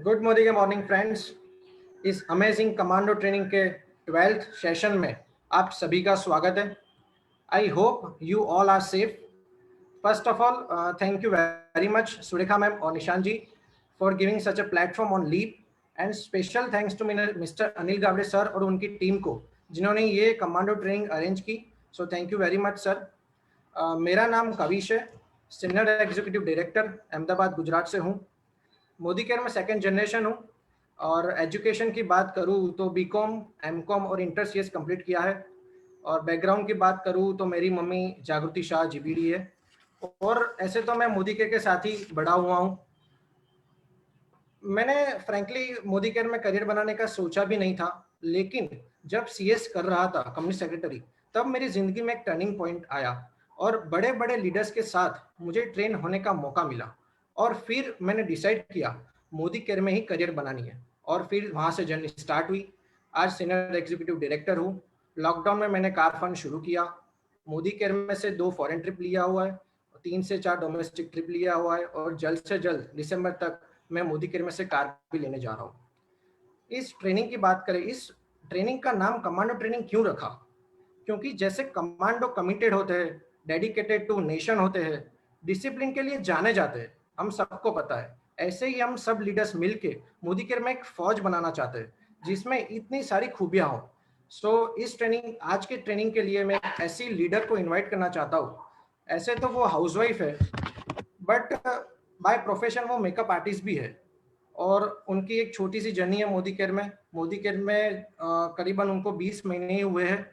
Good morning morning friends. इस amazing commando training के 12th session में आप सभी का स्वागत है। I hope you all are safe. First of all thank you very much Surekha ma'am और Nishan ji for giving such a platform on leap and special thanks to mister Anil Gawade sir और उनकी टीम को जिन्होंने ये कमांडो ट्रेनिंग अरेंज की। सो thank you very much sir. मेरा नाम कविश है, senior executive director Ahmedabad Gujarat से हूँ। मोदी केयर में सेकंड जनरेशन हूँ और एजुकेशन की बात करूँ तो बीकॉम, एमकॉम और इंटर सीएस कंप्लीट किया है। और बैकग्राउंड की बात करूँ तो मेरी मम्मी जागृति शाह जीबीडी है और ऐसे तो मैं मोदी केयर के साथ ही बड़ा हुआ हूँ। मैंने फ्रैंकली मोदी केयर में करियर बनाने का सोचा भी नहीं था, लेकिन जब सीएस कर रहा था कंपनी सेक्रेटरी, तब मेरी जिंदगी में एक टर्निंग पॉइंट आया और बड़े बड़े लीडर्स के साथ मुझे ट्रेन होने का मौका मिला और फिर मैंने डिसाइड किया मोदी केयर में ही करियर बनानी है और फिर वहां से जर्नी स्टार्ट हुई। आज सीनियर एग्जीक्यूटिव डायरेक्टर हूँ। लॉकडाउन में मैंने कार फंड शुरू किया। मोदी केयर में से 2 फॉरेन ट्रिप लिया हुआ है, 3 से 4 डोमेस्टिक ट्रिप लिया हुआ है और जल्द से जल्द दिसंबर तक मैं मोदी केयर में से कार भी लेने जा रहा हूँ। इस ट्रेनिंग की बात करें, इस ट्रेनिंग का नाम कमांडो ट्रेनिंग क्यों रखा? क्योंकि जैसे कमांडो कमिटेड होते हैं, डेडिकेटेड टू नेशन होते हैं, डिसिप्लिन के लिए जाने जाते हैं, हम सबको पता है, ऐसे ही हम सब लीडर्स मिलके मोदी केयर में एक फौज बनाना चाहते हैं जिसमें इतनी सारी खूबियां हो। सो इस ट्रेनिंग, आज के ट्रेनिंग के लिए मैं ऐसी लीडर को इनवाइट करना चाहता हूँ। ऐसे तो वो हाउसवाइफ है, बट बाय प्रोफेशन वो मेकअप आर्टिस्ट भी है और उनकी एक छोटी सी जर्नी है मोदी केयर में। मोदी केयर में करीबन उनको 20 महीने ही हुए हैं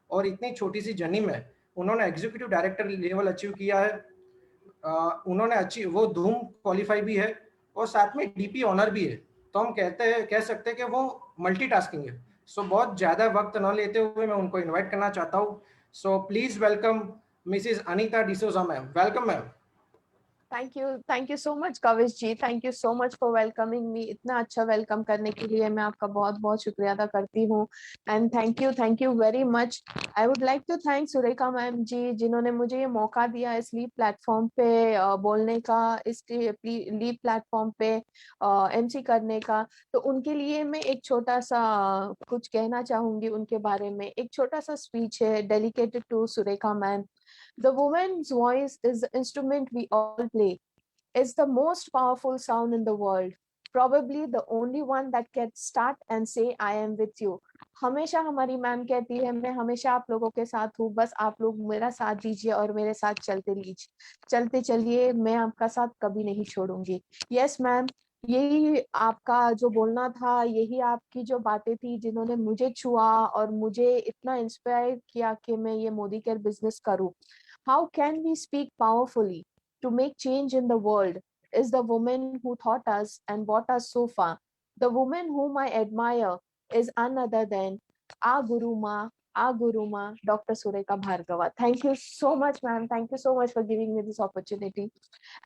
और इतनी छोटी सी जर्नी में उन्होंने एग्जीक्यूटिव डायरेक्टर लेवल अचीव किया है। उन्होंने अच्छी वो धूम क्वालिफाई भी है और साथ में डीपी ऑनर भी है। तो हम कह सकते हैं कि वो मल्टीटास्किंग है। सो बहुत ज़्यादा वक्त न लेते हुए मैं उनको इनवाइट करना चाहता हूँ। So please welcome Mrs Anita D'Souza ma'am. Welcome ma'am. Thank you so much Kavish ji. Thank you so much for welcoming me. इतना अच्छा वेलकम करने के लिए मैं आपका बहुत बहुत शुक्रिया अदा करती हूँ। And thank you very much. I would like to thank Surekha ma'am ji, जिन्होंने मुझे ये मौका दिया इस लीव प्लेटफॉर्म पे बोलने का, इस लीव प्लेटफॉर्म पे एमसी करने का। तो उनके लिए मैं एक छोटा सा कुछ कहना चाहूंगी उनके बारे में। एक छोटा सा स्पीच है dedicated to Surekha ma'am. The woman's voice is the instrument we all play. It's the most powerful sound in the world. Probably the only one that can start and say, I am with you. हमेशा हमारी ma'am कहती है, मैं हमेशा आप लोगों के साथ हूँ, बस आप लोग मेरा साथ दीजिए और मेरे साथ चलते चलिए, मैं आपका साथ कभी नहीं छोड़ूंगी। यस मैम, यही आपका जो बोलना था, यही आपकी जो बातें थी जिन्होंने मुझे छुआ और मुझे इतना इंस्पायर किया कि मैं ये मोदी केयर बिजनेस करूँ। How can we speak powerfully to make change in the world is the woman who taught us and brought us so far. The woman whom I admire is none other than our Guru Ma, Dr. Sureka Bhargava. Thank you so much, ma'am. Thank you so much for giving me this opportunity.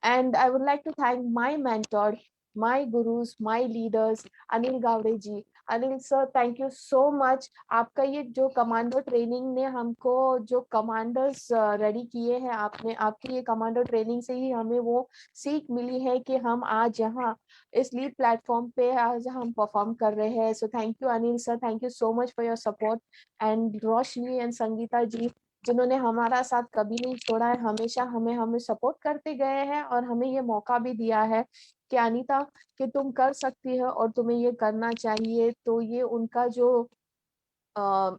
And I would like to thank my mentor, my gurus, my leaders, Anil Gavde ji. Anil sir, thank you so much. आपका ये जो commando training ने हमको जो commanders ready किए हैं, आपने, आपकी ये कमांडो ट्रेनिंग से ही हमें वो सीख मिली है कि हम आज यहाँ इस लीड प्लेटफॉर्म पे आज हम परफॉर्म कर रहे हैं। So thank you Anil sir, thank you so much for your support. And Roshni and Sangeeta ji, जिन्होंने हमारा साथ कभी नहीं छोड़ा है, हमेशा हमें हमें सपोर्ट करते गए हैं और हमें ये मौका भी दिया है कि अनीता, कि तुम कर सकती हो और तुम्हें ये करना चाहिए। तो ये उनका जो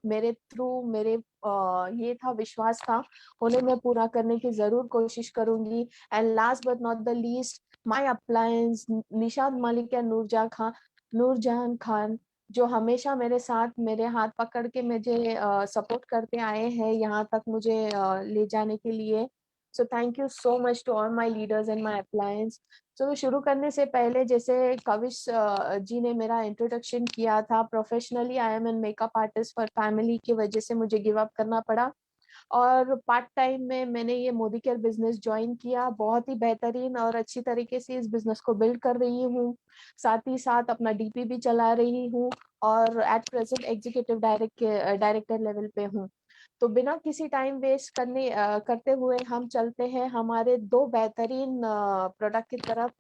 मेरे थ्रू मेरे ये था, विश्वास था, उन्हें मैं पूरा करने की जरूर कोशिश करूंगी। And last but not the least, my appliance Nishad Malik या नूरजहान खान, जो हमेशा मेरे साथ, मेरे हाथ पकड़ के मुझे सपोर्ट करते आए हैं यहाँ तक मुझे ले जाने के लिए। So thank you so much to all my leaders and my appliance. तो शुरू करने से पहले, जैसे कविश जी ने मेरा इंट्रोडक्शन किया था, professionally I am an makeup artist, पर फैमिली की वजह से मुझे गिव अप करना पड़ा और पार्ट टाइम में मैंने ये मोदी केयर बिजनेस ज्वाइन किया। बहुत ही बेहतरीन और अच्छी तरीके से इस बिजनेस को बिल्ड कर रही हूँ, साथ ही साथ अपना डीपी भी चला रही हूँ और at present executive director level पे हूँ। तो बिना किसी टाइम वेस्ट करते हुए हम चलते हैं हमारे 2 बेहतरीन प्रोडक्ट की तरफ।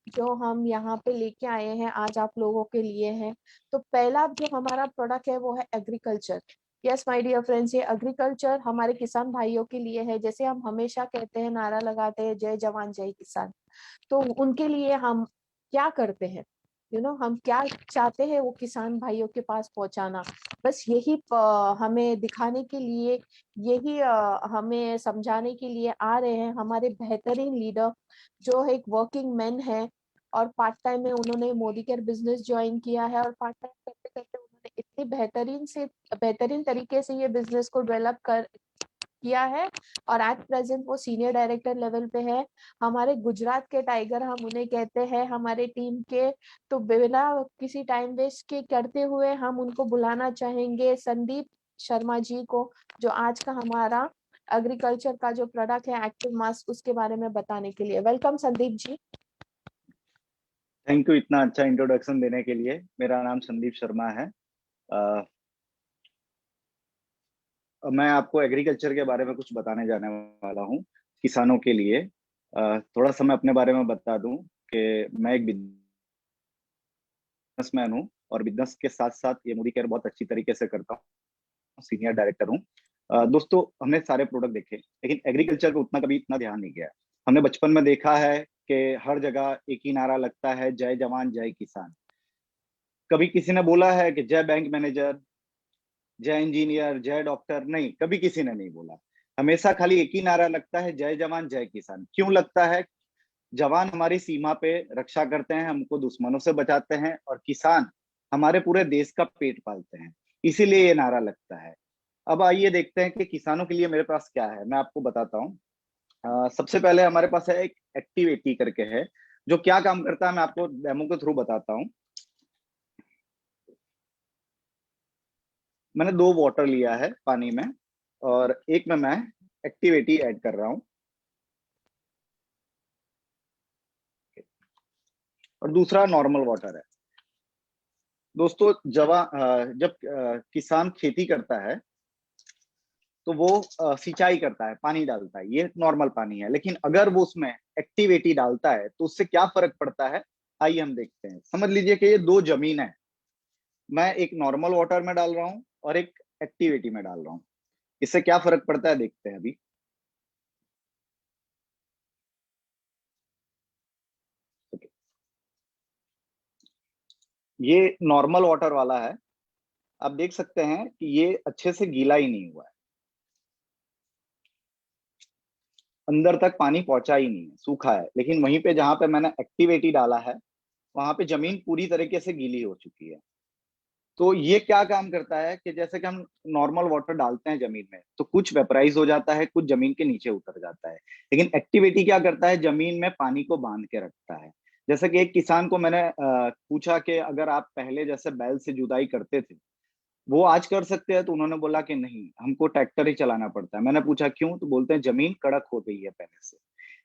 जो हम यहाँ पे लेके आए हैं आज आप लोगों के लिए है। तो पहला जो हमारा प्रोडक्ट है वो है agriculture. Yes my dear friends, ये एग्रीकल्चर हमारे किसान भाइयों के लिए है। जैसे हम हमेशा कहते हैं, नारा लगाते हैं, जय जवान जय किसान। तो उनके लिए हम क्या करते हैं, हम क्या चाहते हैं वो किसान भाइयों के पास पहुंचाना। बस यही हमें दिखाने के लिए, यही हमें समझाने के लिए आ रहे हैं हमारे बेहतरीन लीडर, जो एक वर्किंग मैन है और पार्ट टाइम में उन्होंने मोदी केयर बिजनेस ज्वाइन किया है। और पार्ट टाइम करते करते उन्होंने इतनी बेहतरीन तरीके से ये बिजनेस को डेवलप कर किया है और एट प्रेजेंट वो सीनियर डायरेक्टर लेवल पे है। हमारे गुजरात के टाइगर हम उन्हें कहते हैं हमारे टीम के। तो बिना किसी टाइम वेस्ट के करते हुए हम उनको बुलाना चाहेंगे संदीप शर्मा जी को, जो आज का हमारा एग्रीकल्चर का जो प्रोडक्ट है एक्टिव मास्क, उसके बारे में बताने के लिए। Welcome Sandeep ji. Thank you इतना अच्छा इंट्रोडक्शन देने के लिए। मेरा नाम संदीप शर्मा है। मैं आपको एग्रीकल्चर के बारे में कुछ बताने जाने वाला हूँ किसानों के लिए। थोड़ा सा मैं अपने बारे में बता दूं कि मैं एक बिजनेसमैन हूँ और बिजनेस के साथ साथ ये मोदी केयर बहुत अच्छी तरीके से करता हूँ, सीनियर डायरेक्टर हूँ। दोस्तों, हमने सारे प्रोडक्ट देखे लेकिन एग्रीकल्चर को उतना कभी इतना ध्यान नहीं गया। हमने बचपन में देखा है कि हर जगह एक ही नारा लगता है, जय जवान जय किसान। कभी किसी ने बोला है कि जय बैंक मैनेजर, जय इंजीनियर, जय डॉक्टर? नहीं, कभी किसी ने नहीं बोला। हमेशा खाली एक ही नारा लगता है, जय जवान जय किसान। क्यों लगता है? जवान हमारी सीमा पे रक्षा करते हैं, हमको दुश्मनों से बचाते हैं, और किसान हमारे पूरे देश का पेट पालते हैं, इसीलिए ये नारा लगता है। अब आइए देखते हैं कि किसानों के लिए मेरे पास क्या है, मैं आपको बताता हूँ। सबसे पहले हमारे पास है एक एक्टिव80 करके है, जो क्या काम करता है मैं आपको डेमो के थ्रू बताता हूँ। मैंने 2 वाटर लिया है पानी में, और एक में मैं एक्टिव80 ऐड कर रहा हूँ और दूसरा नॉर्मल वाटर है। दोस्तों, जब किसान खेती करता है तो वो सिंचाई करता है, पानी डालता है, ये नॉर्मल पानी है। लेकिन अगर वो उसमें एक्टिव80 डालता है तो उससे क्या फर्क पड़ता है, आइए हम देखते हैं। समझ लीजिए कि ये 2 जमीन है, मैं एक नॉर्मल वाटर में डाल रहा हूँ और एक एक्टिव80 में डाल रहा हूँ। इससे क्या फर्क पड़ता है देखते हैं अभी। ये नॉर्मल वाटर वाला है, आप देख सकते हैं कि ये अच्छे से गीला ही नहीं हुआ है, अंदर तक पानी पहुंचा ही नहीं है, सूखा है। लेकिन वहीं पे जहां पे मैंने एक्टिव80 डाला है, वहां पे जमीन पूरी तरीके से गीली हो चुकी है। तो ये क्या काम करता है कि जैसे कि हम नॉर्मल वाटर डालते हैं जमीन में तो कुछ वेपराइज हो जाता है, कुछ जमीन के नीचे उतर जाता है। लेकिन एक्टिव80 क्या करता है, जमीन में पानी को बांध के रखता है। जैसे कि एक किसान को मैंने पूछा कि अगर आप पहले जैसे बैल से जुताई करते थे, वो आज कर सकते हैं? तो उन्होंने बोला कि नहीं, हमको ट्रैक्टर ही चलाना पड़ता है। मैंने पूछा क्यों? तो बोलते हैं जमीन कड़क हो गई है पहले से।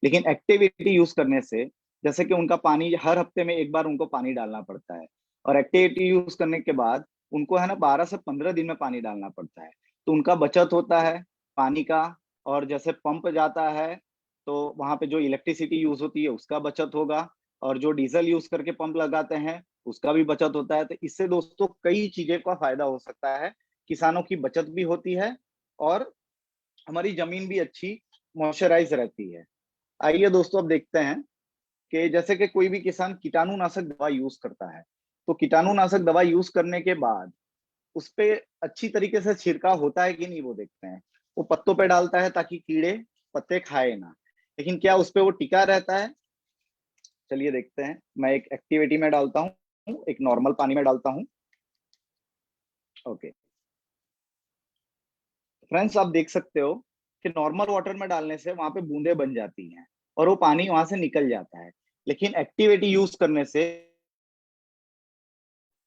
लेकिन एक्टिविटी यूज करने से, जैसे कि उनका पानी हर हफ्ते में एक बार उनको पानी डालना पड़ता है, और एक्टिविटी यूज करने के बाद उनको है ना 12 से 15 दिन में पानी डालना पड़ता है। तो उनका बचत होता है पानी का। और जैसे पंप जाता है तो वहां पे जो इलेक्ट्रिसिटी यूज होती है उसका बचत होगा, और जो डीजल यूज करके पंप लगाते हैं उसका भी बचत होता है। तो इससे दोस्तों कई चीजें का फायदा हो सकता है, किसानों की बचत भी होती है और हमारी जमीन भी अच्छी मॉइस्चराइज रहती है। आइए दोस्तों, अब देखते हैं कि जैसे कि कोई भी किसान कीटाणुनाशक दवा यूज करता है, तो कीटाणुनाशक दवा यूज करने के बाद उस पे अच्छी तरीके से छिड़काव होता है कि नहीं, वो देखते हैं। वो पत्तों पे डालता है ताकि कीड़े पत्ते खाए ना, लेकिन क्या उस पे वो टिका रहता है? चलिए देखते हैं। मैं एक एक्टिविटी में डालता हूँ, एक नॉर्मल पानी में डालता हूँ। ओके फ्रेंड्स, आप देख सकते हो कि नॉर्मल वाटर में डालने से वहां पे बूंदे बन जाती हैं और वो पानी वहां से निकल जाता है। लेकिन एक्टिविटी यूज करने से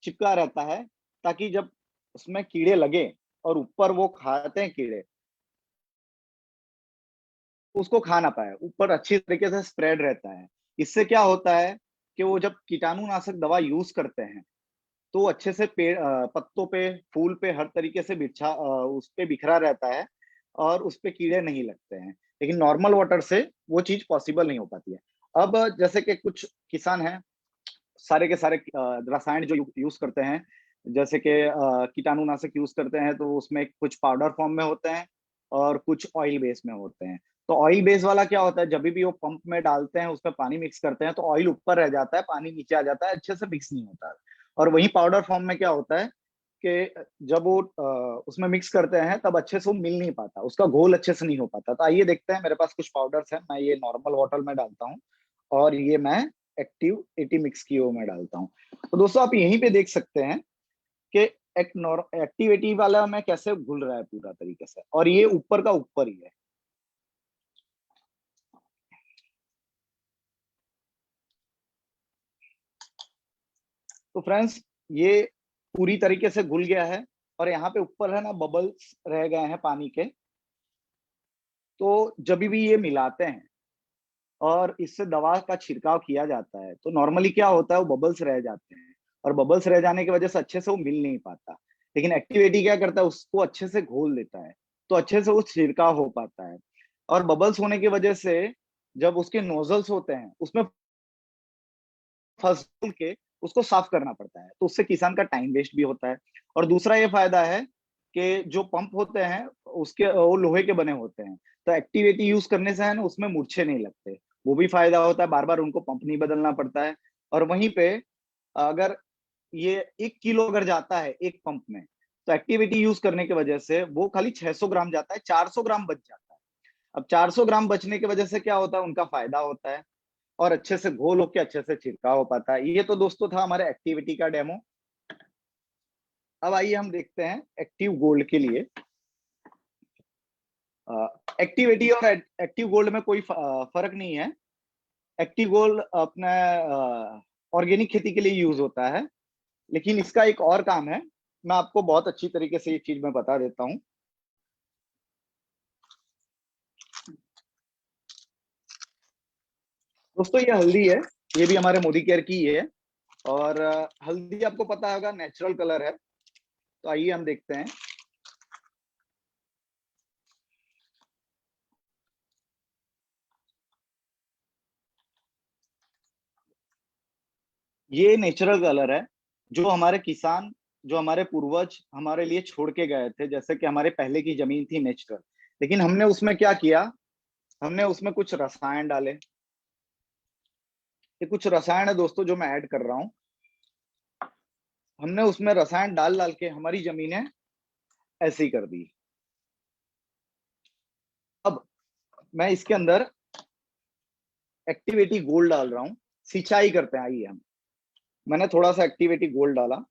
चिपका रहता है, ताकि जब उसमें कीड़े लगे और ऊपर वो खाते हैं कीड़े, उसको खा ना पाए, ऊपर अच्छी तरीके से स्प्रेड रहता है। इससे क्या होता है कि वो जब कीटाणुनाशक दवा यूज करते हैं तो अच्छे से पेड़ पत्तों पे, फूल पे, हर तरीके से उस पे बिखरा रहता है और उस पे कीड़े नहीं लगते हैं। लेकिन नॉर्मल वाटर से वो चीज पॉसिबल नहीं हो पाती है। अब जैसे कि कुछ किसान हैं, सारे के सारे रसायन जो यूज करते हैं, जैसे कि कीटाणुनाशक यूज करते हैं, तो उसमें कुछ पाउडर फॉर्म में होते हैं और कुछ ऑयल बेस में होते हैं। तो ऑयल बेस वाला क्या होता है, जब भी वो पंप में डालते हैं, उसमें पानी मिक्स करते हैं, तो ऑयल ऊपर रह जाता है, पानी नीचे आ जाता है, अच्छे से मिक्स नहीं होता है। और वही पाउडर फॉर्म में क्या होता है कि जब वो उसमें मिक्स करते हैं, तब अच्छे से वो मिल नहीं पाता, उसका घोल अच्छे से नहीं हो पाता। तो आइए देखते हैं, मेरे पास कुछ पाउडर्स हैं, मैं ये नॉर्मल वाटर में डालता हूँ और ये मैं एक्टिव 80 मिक्स की वो में डालता हूँ। तो दोस्तों आप यहीं पे देख सकते हैं कि एक एक्टिविटी वाला में कैसे घुल रहा है पूरा तरीके से, और ये ऊपर का ऊपर ही है। तो फ्रेंड्स ये पूरी तरीके से घुल गया है, और यहाँ पे ऊपर है ना बबल्स रह गए हैं पानी के। तो जब भी ये मिलाते हैं और इससे दवा का छिड़काव किया जाता है, तो नॉर्मली क्या होता है, वो बबल्स रह जाते हैं, और बबल्स रह जाने की वजह से अच्छे से वो मिल नहीं पाता। लेकिन एक्टिविटी क्या करता है, उसको अच्छे से घोल देता है, तो अच्छे से वो छिड़काव हो पाता है। और बबल्स होने की वजह से जब उसके नोजल्स होते हैं, उसमें फंस के उसको साफ करना पड़ता है, तो उससे किसान का टाइम वेस्ट भी होता है। और दूसरा ये फायदा है कि जो पंप होते हैं उसके वो लोहे के बने होते हैं, तो एक्टिविटी यूज करने से है ना उसमें मूर्छे नहीं लगते, वो भी फायदा होता है, बार बार उनको पंप नहीं बदलना पड़ता है। और वहीं पे अगर ये 1 किलो अगर जाता है एक पंप में, तो एक्टिविटी यूज करने की वजह से वो खाली 600 ग्राम जाता है, 400 ग्राम बच जाता है। अब 400 ग्राम बचने की वजह से क्या होता है, उनका फायदा होता है, और अच्छे से घोल होके अच्छे से छिड़काव हो पाता है। ये तो दोस्तों था हमारे एक्टिविटी का डेमो। अब आइए हम देखते हैं एक्टिव गोल्ड के लिए। एक्टिविटी और एक्टिव गोल्ड में कोई फर्क नहीं है। एक्टिव गोल्ड अपना ऑर्गेनिक खेती के लिए यूज होता है, लेकिन इसका एक और काम है, मैं आपको बहुत अच्छी तरीके से ये चीज मैं बता देता हूँ। दोस्तों ये हल्दी है, ये भी हमारे मोदी केयर की ही है, और हल्दी आपको पता होगा नेचुरल कलर है। तो आइए हम देखते हैं। ये नेचुरल कलर है, जो हमारे किसान, जो हमारे पूर्वज हमारे लिए छोड़ के गए थे। जैसे कि हमारे पहले की जमीन थी नेचुरल, लेकिन हमने उसमें क्या किया, हमने उसमें कुछ रसायन डाले। ये कुछ रसायन है दोस्तों जो मैं ऐड कर रहा हूँ। हमने उसमें रसायन डाल डाल के हमारी जमीनें ऐसी कर दी। अब मैं इसके अंदर एक्टिविटी गोल्ड डाल रहा हूँ, सिंचाई करते हैं। आइए हम, मैंने थोड़ा सा एक्टिविटी गोल्ड डाला,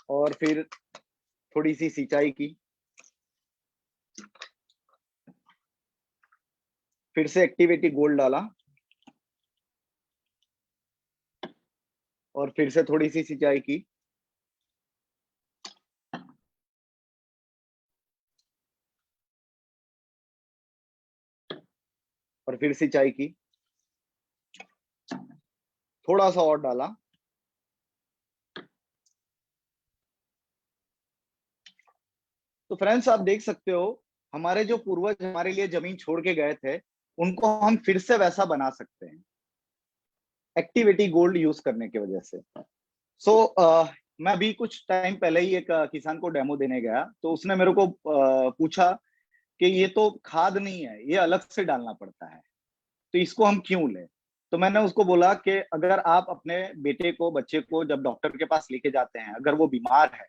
और फिर थोड़ी सी सिंचाई की, फिर से एक्टिविटी गोल्ड डाला, और फिर से थोड़ी सी सिंचाई की, और फिर सिंचाई की, थोड़ा सा और डाला। तो फ्रेंड्स आप देख सकते हो, हमारे जो पूर्वज हमारे लिए जमीन छोड़ के गए थे, उनको हम फिर से वैसा बना सकते हैं एक्टिविटी गोल्ड यूज करने की वजह से। मैं अभी कुछ टाइम पहले ही एक किसान को डेमो देने गया, तो उसने मेरे को पूछा कि ये तो खाद नहीं है, ये अलग से डालना पड़ता है, तो इसको हम क्यों लें। तो मैंने उसको बोला कि अगर आप अपने बेटे को, बच्चे को जब डॉक्टर के पास लेके जाते हैं, अगर वो बीमार है,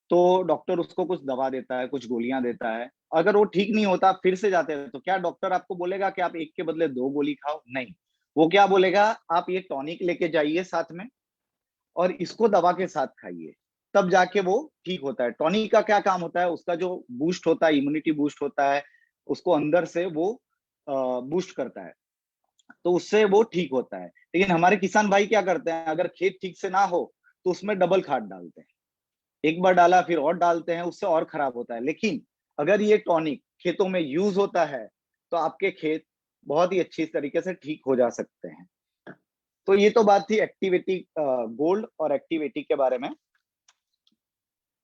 तो डॉक्टर उसको कुछ दवा देता है, कुछ गोलियां देता है। अगर वो ठीक नहीं होता, आप फिर से जाते हैं, तो क्या डॉक्टर आपको बोलेगा कि आप एक के बदले 2 गोली खाओ? नहीं, वो क्या बोलेगा, आप ये टॉनिक लेके जाइए साथ में, और इसको दवा के साथ खाइए, तब जाके वो ठीक होता है। टॉनिक का क्या काम होता है, उसका जो बूस्ट होता है, इम्यूनिटी बूस्ट होता है, उसको अंदर से वो बूस्ट करता है, तो उससे वो ठीक होता है। लेकिन हमारे किसान भाई क्या करते हैं, अगर खेत ठीक से ना हो, तो उसमें डबल खाद डालते हैं, एक बार डाला फिर और डालते हैं, उससे और खराब होता है। लेकिन अगर ये टॉनिक खेतों में यूज होता है, तो आपके खेत बहुत ही अच्छी तरीके से ठीक हो जा सकते हैं। तो ये तो बात थी एक्टिविटी गोल्ड और एक्टिविटी के बारे में।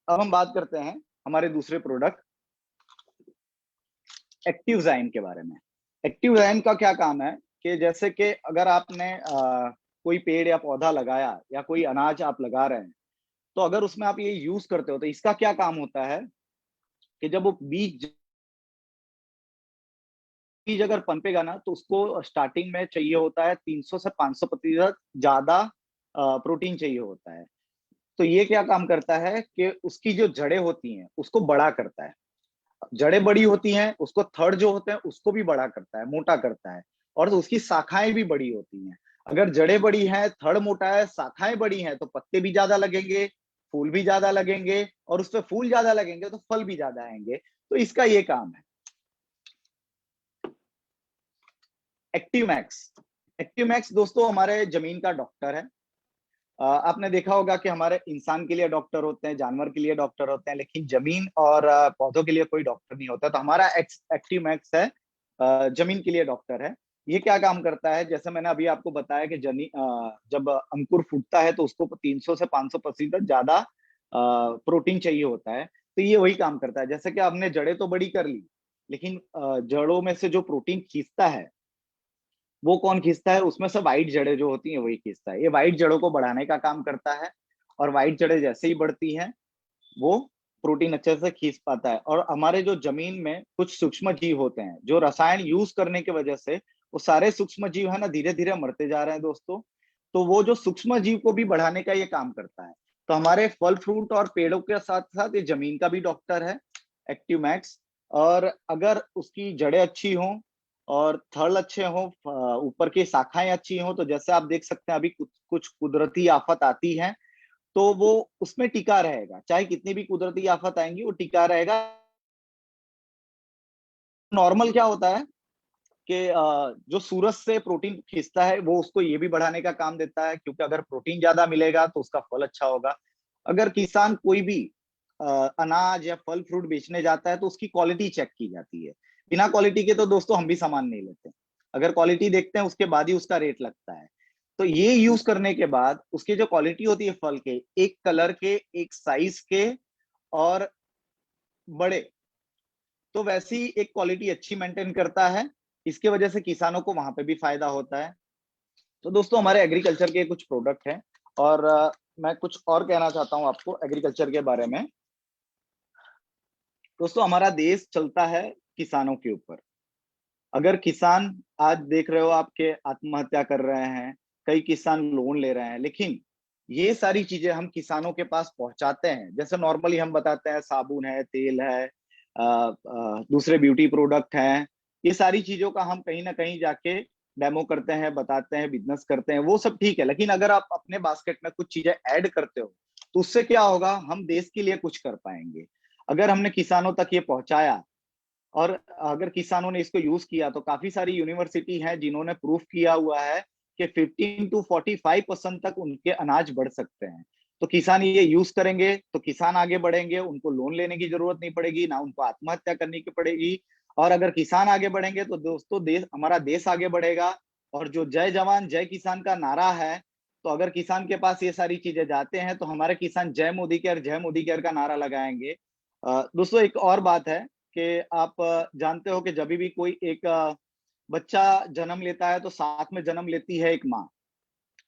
अब हम बात करते हैं हमारे दूसरे प्रोडक्ट एक्टिवजाइम के बारे में। एक्टिवजाइम का क्या काम है कि जैसे कि अगर आपने कोई पेड़ या पौधा लगाया या कोई अनाज आप लगा रहे हैं, तो अगर उसमें आप ये यूज करते हो तो इसका क्या काम होता है कि जब वो बीज बीज अगर पनपेगा ना, तो उसको स्टार्टिंग में चाहिए होता है 300 से 500% ज्यादा प्रोटीन चाहिए होता है। तो ये क्या काम करता है कि उसकी जो जड़ें होती हैं उसको बड़ा करता है। जड़ें बड़ी होती हैं, उसको थड़ जो होते हैं उसको भी बड़ा करता है, मोटा करता है, और तो उसकी शाखाएं भी बड़ी होती हैं। अगर जड़ें बड़ी हैं, थड़ मोटा है, शाखाएं बड़ी हैं, तो पत्ते भी ज्यादा लगेंगे, फूल भी ज्यादा लगेंगे, और उस पर फूल ज्यादा लगेंगे तो फल भी ज्यादा आएंगे। तो इसका ये काम है। एक्टिवमैक्स। एक्टिवमैक्स दोस्तों हमारे जमीन का डॉक्टर है। आपने देखा होगा कि हमारे इंसान के लिए डॉक्टर होते हैं, जानवर के लिए डॉक्टर होते हैं, लेकिन जमीन और पौधों के लिए कोई डॉक्टर नहीं होता। तो हमारा एक्टिवमैक्स है, जमीन के लिए डॉक्टर है। ये क्या काम करता है, जैसे मैंने अभी आपको बताया कि जब अंकुर फूटता है तो उसको 300 से 500% ज्यादा प्रोटीन चाहिए होता है। तो ये वही काम करता है। जैसे कि आपने जड़ें तो बड़ी कर ली, लेकिन जड़ों में से जो प्रोटीन खींचता है वो कौन खींचता है? उसमें से व्हाइट जड़ें जो होती हैं वही खींचता है। ये व्हाइट जड़ों को बढ़ाने का काम करता है, और व्हाइट जड़ें जैसे ही बढ़ती हैं वो प्रोटीन अच्छे से खींच पाता है। और हमारे जो जमीन में कुछ सूक्ष्म जीव होते हैं, जो रसायन यूज करने की वजह से वो सारे सूक्ष्म जीव है ना धीरे धीरे मरते जा रहे हैं दोस्तों। तो वो जो सूक्ष्म जीव को भी बढ़ाने का ये काम करता है। तो हमारे फल फ्रूट और पेड़ों के साथ साथ ये जमीन का भी डॉक्टर है, एक्टिवमैक्स। और अगर उसकी जड़ें अच्छी हों और थड़ अच्छे हों, ऊपर की शाखाएं अच्छी हों, तो जैसे आप देख सकते हैं अभी कुछ कुछ कुदरती आफत आती है तो वो उसमें टिका रहेगा। चाहे कितनी भी कुदरती आफत आएंगी वो टिका रहेगा। नॉर्मल क्या होता है कि जो सूरज से प्रोटीन खींचता है वो उसको ये भी बढ़ाने का काम देता है, क्योंकि अगर प्रोटीन ज्यादा मिलेगा तो उसका फल अच्छा होगा। अगर किसान कोई भी अनाज या फल फ्रूट बेचने जाता है तो उसकी क्वालिटी चेक की जाती है। बिना क्वालिटी के तो दोस्तों हम भी सामान नहीं लेते। अगर क्वालिटी देखते हैं उसके बाद ही उसका रेट लगता है। तो ये यूज करने के बाद उसकी जो क्वालिटी होती है फल के, एक कलर के, एक साइज के, और बड़े, तो वैसी एक क्वालिटी अच्छी मेंटेन करता है। इसके वजह से किसानों को वहां पे भी फायदा होता है। तो दोस्तों हमारे एग्रीकल्चर के कुछ प्रोडक्ट हैं, और मैं कुछ और कहना चाहता हूं आपको एग्रीकल्चर के बारे में। दोस्तों हमारा देश चलता है किसानों के ऊपर। अगर किसान, आज देख रहे हो आपके आत्महत्या कर रहे हैं, कई किसान लोन ले रहे हैं, लेकिन ये सारी चीजें हम किसानों के पास पहुंचाते हैं। जैसे नॉर्मली हम बताते हैं साबुन है, तेल है, दूसरे ब्यूटी प्रोडक्ट हैं, ये सारी चीजों का हम कहीं ना कहीं जाके डेमो करते हैं, बताते हैं, बिजनेस करते हैं, वो सब ठीक है। लेकिन अगर आप अपने बास्केट में कुछ चीजें ऐड करते हो तो उससे क्या होगा, हम देश के लिए कुछ कर पाएंगे। अगर हमने किसानों तक ये पहुंचाया और अगर किसानों ने इसको यूज किया, तो काफी सारी यूनिवर्सिटी हैं जिन्होंने प्रूफ किया हुआ है कि 15 to 45% तक उनके अनाज बढ़ सकते हैं। तो किसान ये यूज करेंगे तो किसान आगे बढ़ेंगे, उनको लोन लेने की जरूरत नहीं पड़ेगी, ना उनको आत्महत्या करनी की पड़ेगी। और अगर किसान आगे बढ़ेंगे तो दोस्तों देश, हमारा देश आगे बढ़ेगा। और जो जय जवान जय किसान का नारा है, तो अगर किसान के पास ये सारी चीजें जाते हैं तो हमारे किसान जय मोदी केयर, जय मोदी केयर का नारा लगाएंगे। दोस्तों एक और बात है कि आप जानते हो कि जब भी कोई एक बच्चा जन्म लेता है तो साथ में जन्म लेती है एक माँ,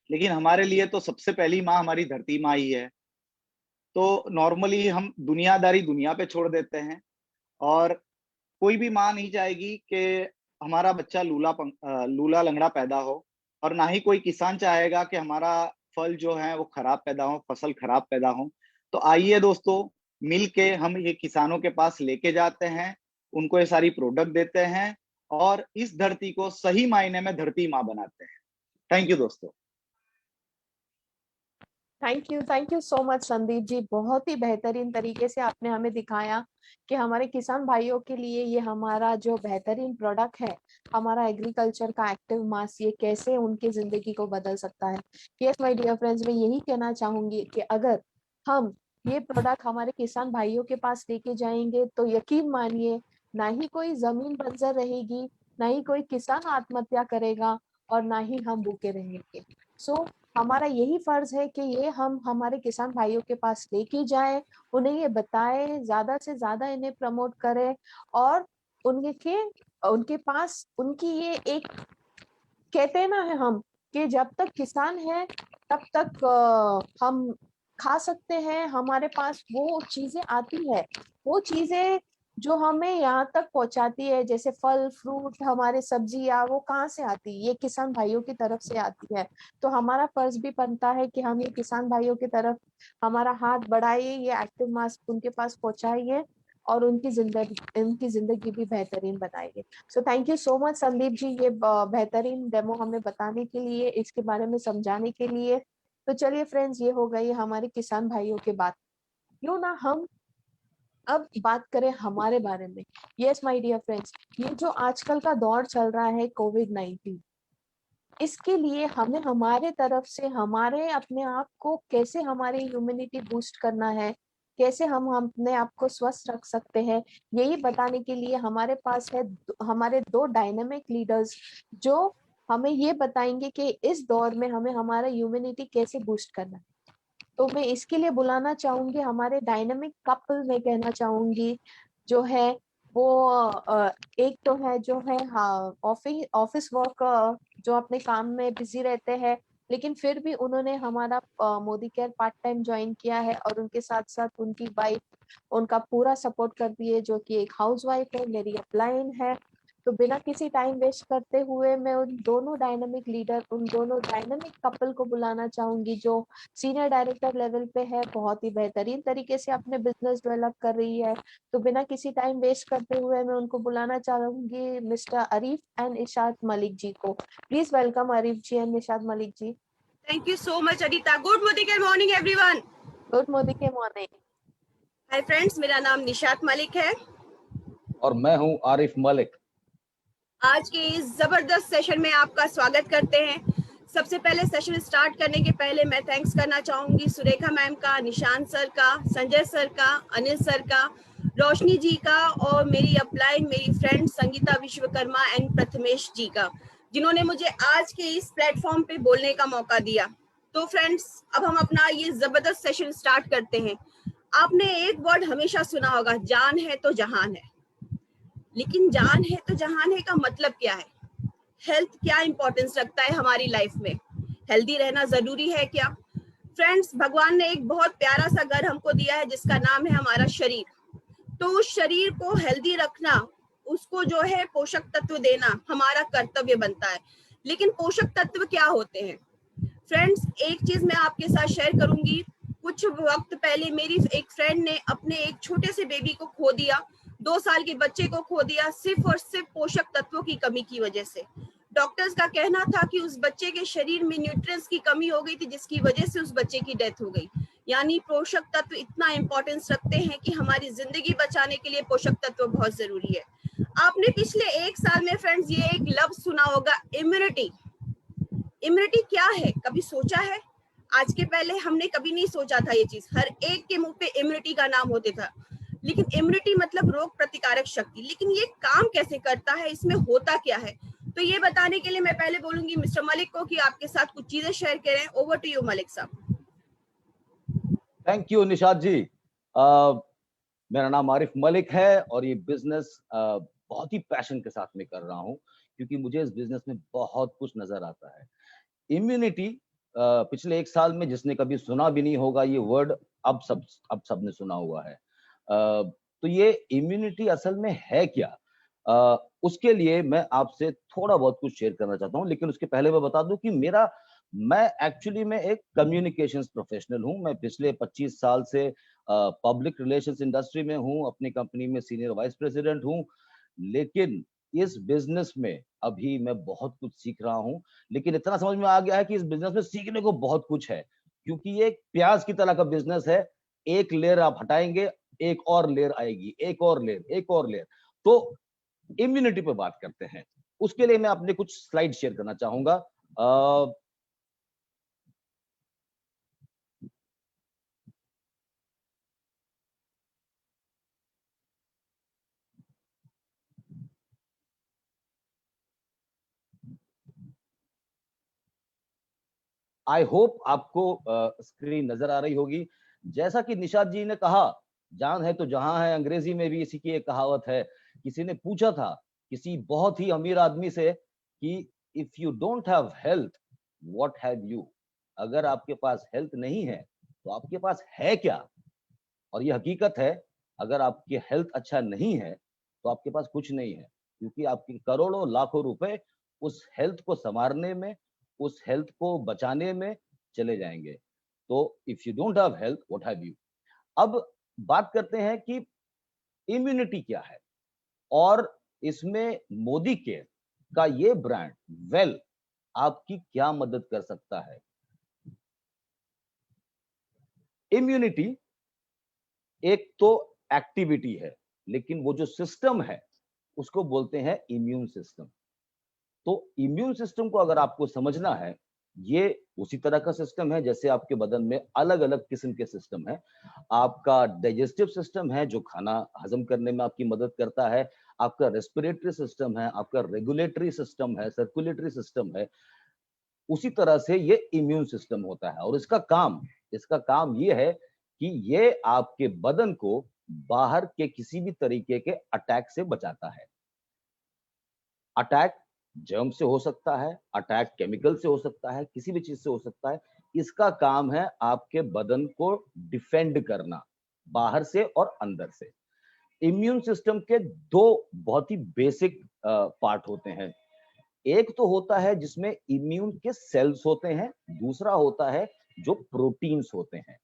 लेकिन हमारे लिए तो सबसे पहली माँ हमारी धरती माँ ही है। तो नॉर्मली हम दुनियादारी दुनिया पे छोड़ देते हैं, और कोई भी माँ नहीं चाहेगी कि हमारा बच्चा लूला लंगड़ा पैदा हो, और ना ही कोई किसान चाहेगा कि हमारा फल जो है वो खराब पैदा हो, फसल खराब पैदा हो। तो आइए दोस्तों, मिल के हम ये किसानों के पास लेके जाते हैं, उनको ये सारी प्रोडक्ट देते हैं, और इस धरती को सही मायने में धरती माँ बनाते हैं। थैंक यू दोस्तों। Thank you so much Sandeep ji. बहुत ही बेहतरीन तरीके से आपने हमें दिखाया कि हमारे किसान भाइयों के लिए ये हमारा जो बेहतरीन प्रोडक्ट है, हमारा एग्रीकल्चर का एक्टिव मास, ये कैसे उनकी जिंदगी को बदल सकता है। यस माय डियर फ्रेंड्स, मैं यही कहना चाहूंगी कि अगर हम ये प्रोडक्ट हमारे किसान भाइयों के पास लेके जाएंगे तो यकीन मानिए, ना ही कोई जमीन बंजर रहेगी, ना ही कोई किसान आत्महत्या करेगा, और ना ही हम भूखे रहेंगे। सो हमारा यही फर्ज है कि ये हम हमारे किसान भाइयों के पास लेके जाएं, उन्हें ये बताएं, ज्यादा से ज्यादा इन्हें प्रमोट करें, और उनके पास उनकी ये एक, कहते हैं ना है हम, कि जब तक किसान है तब तक हम खा सकते हैं, हमारे पास वो चीजें आती है, वो चीजें जो हमें यहाँ तक पहुंचाती है, जैसे फल फ्रूट, हमारे सब्जियां, वो कहाँ से आती है? ये किसान भाइयों की तरफ से आती है। तो हमारा फर्ज भी बनता है कि हम ये किसान भाइयों की तरफ हमारा हाथ बढ़ाइए, ये एक्टिव मास्क उनके पास पहुंचाइए और उनकी जिंदगी भी बेहतरीन बनाइए। So thank you so much Sandeep ji, ये बेहतरीन डेमो हमें बताने के लिए, इसके बारे में समझाने के लिए। तो चलिए फ्रेंड्स, ये हो गई हमारे किसान भाइयों की बात। क्यों ना हम अब बात करें हमारे बारे में। यस माय डियर फ्रेंड्स, ये जो आजकल का दौर चल रहा है कोविड-19, इसके लिए हमें हमारे तरफ से हमारे अपने आप को कैसे हमारी इम्यूनिटी बूस्ट करना है, कैसे हम अपने आप को स्वस्थ रख सकते हैं, यही बताने के लिए हमारे पास है हमारे दो डायनामिक लीडर्स, जो हमें ये बताएंगे कि इस दौर में हमें हमारा इम्यूनिटी कैसे बूस्ट करना है। तो मैं इसके लिए बुलाना चाहूंगी हमारे डायनामिक कपल, मैं कहना चाहूंगी, जो है वो एक तो है जो है, हाँ, ऑफिस वर्क, जो अपने काम में बिजी रहते हैं, लेकिन फिर भी उन्होंने हमारा Modi care part time join किया है, और उनके साथ साथ उनकी वाइफ उनका पूरा सपोर्ट करती है, जो कि एक हाउस वाइफ है, मेरी अपलाइन है। तो बिना किसी टाइम वेस्ट करते हुए मैं उन दोनों डायनामिक लीडर, उन दोनों डायनामिक कपल को बुलाना चाहूंगी, जो सीनियर डायरेक्टर लेवल पे है, बहुत ही बेहतरीन तरीके से अपने बिजनेस डेवलप कर रही है। तो बिना किसी टाइम वेस्ट करते हुए मैं उनको बुलाना चाहूंगी, मिस्टर अरीफ एंड इशाद मलिक जी को। Please welcome Arif ji and Ishad Malik ji. Thank you so much, Adita. Good morning, everyone. Good morning के मॉर्निंग। Hi friends, मेरा नाम निशात मलिक है और मैं हूं आरिफ मलिक। आज के इस जबरदस्त सेशन में आपका स्वागत करते हैं। सबसे पहले सेशन स्टार्ट करने के पहले मैं थैंक्स करना चाहूंगी सुरेखा मैम का, निशांत सर का, संजय सर का, अनिल सर का, रोशनी जी का, और मेरी अपलाइन, मेरी फ्रेंड संगीता विश्वकर्मा एंड प्रथमेश जी का, जिन्होंने मुझे आज के इस प्लेटफॉर्म पे बोलने का मौका दिया। तो फ्रेंड्स, अब हम अपना ये जबरदस्त सेशन स्टार्ट करते हैं। आपने एक वर्ड हमेशा सुना होगा, जान है तो जहान है। लेकिन जान है तो जहान है का मतलब क्या है? हेल्थ क्या इंपॉर्टेंस रखता है हमारी लाइफ में? हेल्दी रहना जरूरी है क्या? फ्रेंड्स, भगवान ने एक बहुत प्यारा सा घर हमको दिया है जिसका नाम है हमारा शरीर। तो उस शरीर को हेल्दी रखना, उसको जो है पोषक तत्व देना हमारा कर्तव्य बनता है। लेकिन पोषक तत्व क्या होते हैं? फ्रेंड्स, एक चीज मैं आपके साथ शेयर करूंगी। कुछ वक्त पहले मेरी एक फ्रेंड ने अपने एक छोटे से बेबी को खो दिया, 2 साल के बच्चे को खो दिया, सिर्फ और सिर्फ पोषक तत्वों की कमी की वजह से। डॉक्टर्स का कहना था कि उस बच्चे के शरीर में न्यूट्रिएंट्स की कमी हो गई थी, जिसकी वजह से उस बच्चे की डेथ हो गई। यानी पोषक तत्व इतना इंपॉर्टेंस रखते हैं कि हमारी जिंदगी बचाने के लिए पोषक तत्व बहुत जरूरी है। आपने पिछले 1 साल में फ्रेंड्स ये एक लफ्ज सुना होगा, इम्यूनिटी। इम्यूनिटी क्या है, कभी सोचा है? आज के पहले हमने कभी नहीं सोचा था ये चीज। हर एक के मुंह पे इम्यूनिटी का नाम होते था, लेकिन इम्यूनिटी मतलब रोग प्रतिकारक शक्ति। लेकिन ये काम कैसे करता है, इसमें होता क्या है? तो ये बताने के लिए मैं पहले बोलूंगी मिस्टर मलिक को कि आपके साथ कुछ चीजें शेयर करें। ओवर टू यू मलिक साहब। थैंक यू निशात जी। मेरा नाम आरिफ मलिक है और ये बिजनेस बहुत ही पैशन के साथ में कर रहा हूँ, क्योंकि मुझे इस बिजनेस में बहुत कुछ नजर आता है। इम्यूनिटी, पिछले 1 साल में जिसने कभी सुना भी नहीं होगा ये वर्ड, अब सबने सुना हुआ है। तो ये इम्यूनिटी असल में है क्या, उसके लिए मैं आपसे थोड़ा बहुत कुछ शेयर करना चाहता हूँ। लेकिन उसके पहले मैं बता दूं कि मैं एक्चुअली में एक कम्युनिकेशंस प्रोफेशनल हूँ। मैं पिछले 25 साल से पब्लिक रिलेशंस इंडस्ट्री में हूँ, अपनी कंपनी में सीनियर वाइस प्रेसिडेंट हूँ। लेकिन इस बिजनेस में अभी मैं बहुत कुछ सीख रहा हूँ। लेकिन इतना समझ में आ गया है कि इस बिजनेस में सीखने को बहुत कुछ है, क्योंकि ये एक प्याज की तरह का बिजनेस है। एक लेयर आप हटाएंगे, एक और लेयर आएगी, एक और लेयर, एक और लेयर। तो इम्यूनिटी पे बात करते हैं। उसके लिए मैं अपने कुछ स्लाइड शेयर करना चाहूंगा। आई होप आपको स्क्रीन नजर आ रही होगी। जैसा कि निशात जी ने कहा, जान है तो जहां है, अंग्रेजी में भी इसी की एक कहावत है किसी ने पूछा था किसी बहुत ही अमीर आदमी से कि if you don't have health what have you, अगर आपके पास हेल्थ नहीं है तो आपके पास है क्या। और ये हकीकत है, अगर आपकी हेल्थ अच्छा नहीं है तो आपके पास कुछ नहीं है, क्योंकि आपके करोड़ों लाखों रुपए उस हेल्थ को संवारने में, उस हेल्थ को बचाने में चले जाएंगे। तो if you don't have health what have you. अब बात करते हैं कि इम्यूनिटी क्या है, और इसमें मोदी केयर का ये ब्रांड वेल आपकी क्या मदद कर सकता है। इम्यूनिटी एक तो एक्टिविटी है, लेकिन वो जो सिस्टम है उसको बोलते हैं इम्यून सिस्टम। तो इम्यून सिस्टम को अगर आपको समझना है, ये उसी तरह का सिस्टम है जैसे आपके बदन में अलग अलग किस्म के सिस्टम है। आपका डाइजेस्टिव सिस्टम है जो खाना हजम करने में आपकी मदद करता है, आपका रेस्पिरेटरी सिस्टम है, आपका रेगुलेटरी सिस्टम है, सर्कुलेटरी सिस्टम है। उसी तरह से ये इम्यून सिस्टम होता है, और इसका काम ये है कि ये आपके बदन को बाहर के किसी भी तरीके के अटैक से बचाता है। अटैक जर्म से हो सकता है, अटैक केमिकल से हो सकता है, किसी भी चीज से हो सकता है। इसका काम है आपके बदन को डिफेंड करना, बाहर से और अंदर से। इम्यून सिस्टम के दो बहुत ही बेसिक पार्ट होते हैं। एक तो होता है जिसमें इम्यून के सेल्स होते हैं, दूसरा होता है जो प्रोटीन्स होते हैं।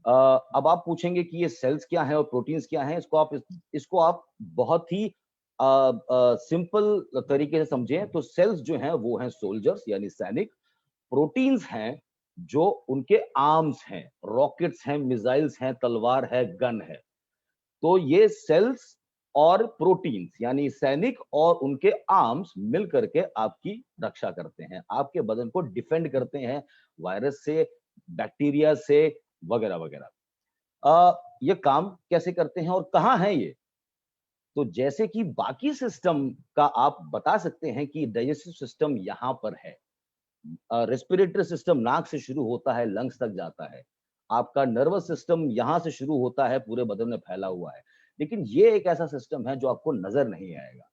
अब आप पूछेंगे कि ये सेल्स क्या है और प्रोटीन्स क्या है। इसको आप बहुत ही सिंपल तरीके से समझें तो सेल्स जो हैं वो हैं सोल्जर्स यानी सैनिक। प्रोटीन्स हैं जो उनके आर्म्स हैं, रॉकेट्स हैं, मिसाइल्स हैं, तलवार है, गन है। तो ये सेल्स और प्रोटीन्स यानी सैनिक और उनके आर्म्स मिल करके आपकी रक्षा करते हैं, आपके बदन को डिफेंड करते हैं वायरस से, बैक्टीरिया से, वगैरह वगैरह। ये काम कैसे करते हैं और कहाँ है ये? तो जैसे कि बाकी सिस्टम का आप बता सकते हैं कि डाइजेस्टिव सिस्टम यहाँ पर है, रेस्पिरेटरी सिस्टम नाक से शुरू होता है, लंग्स तक जाता है, आपका नर्वस सिस्टम यहाँ से शुरू होता है, पूरे बदन में फैला हुआ है। लेकिन ये एक ऐसा सिस्टम है जो आपको नजर नहीं आएगा।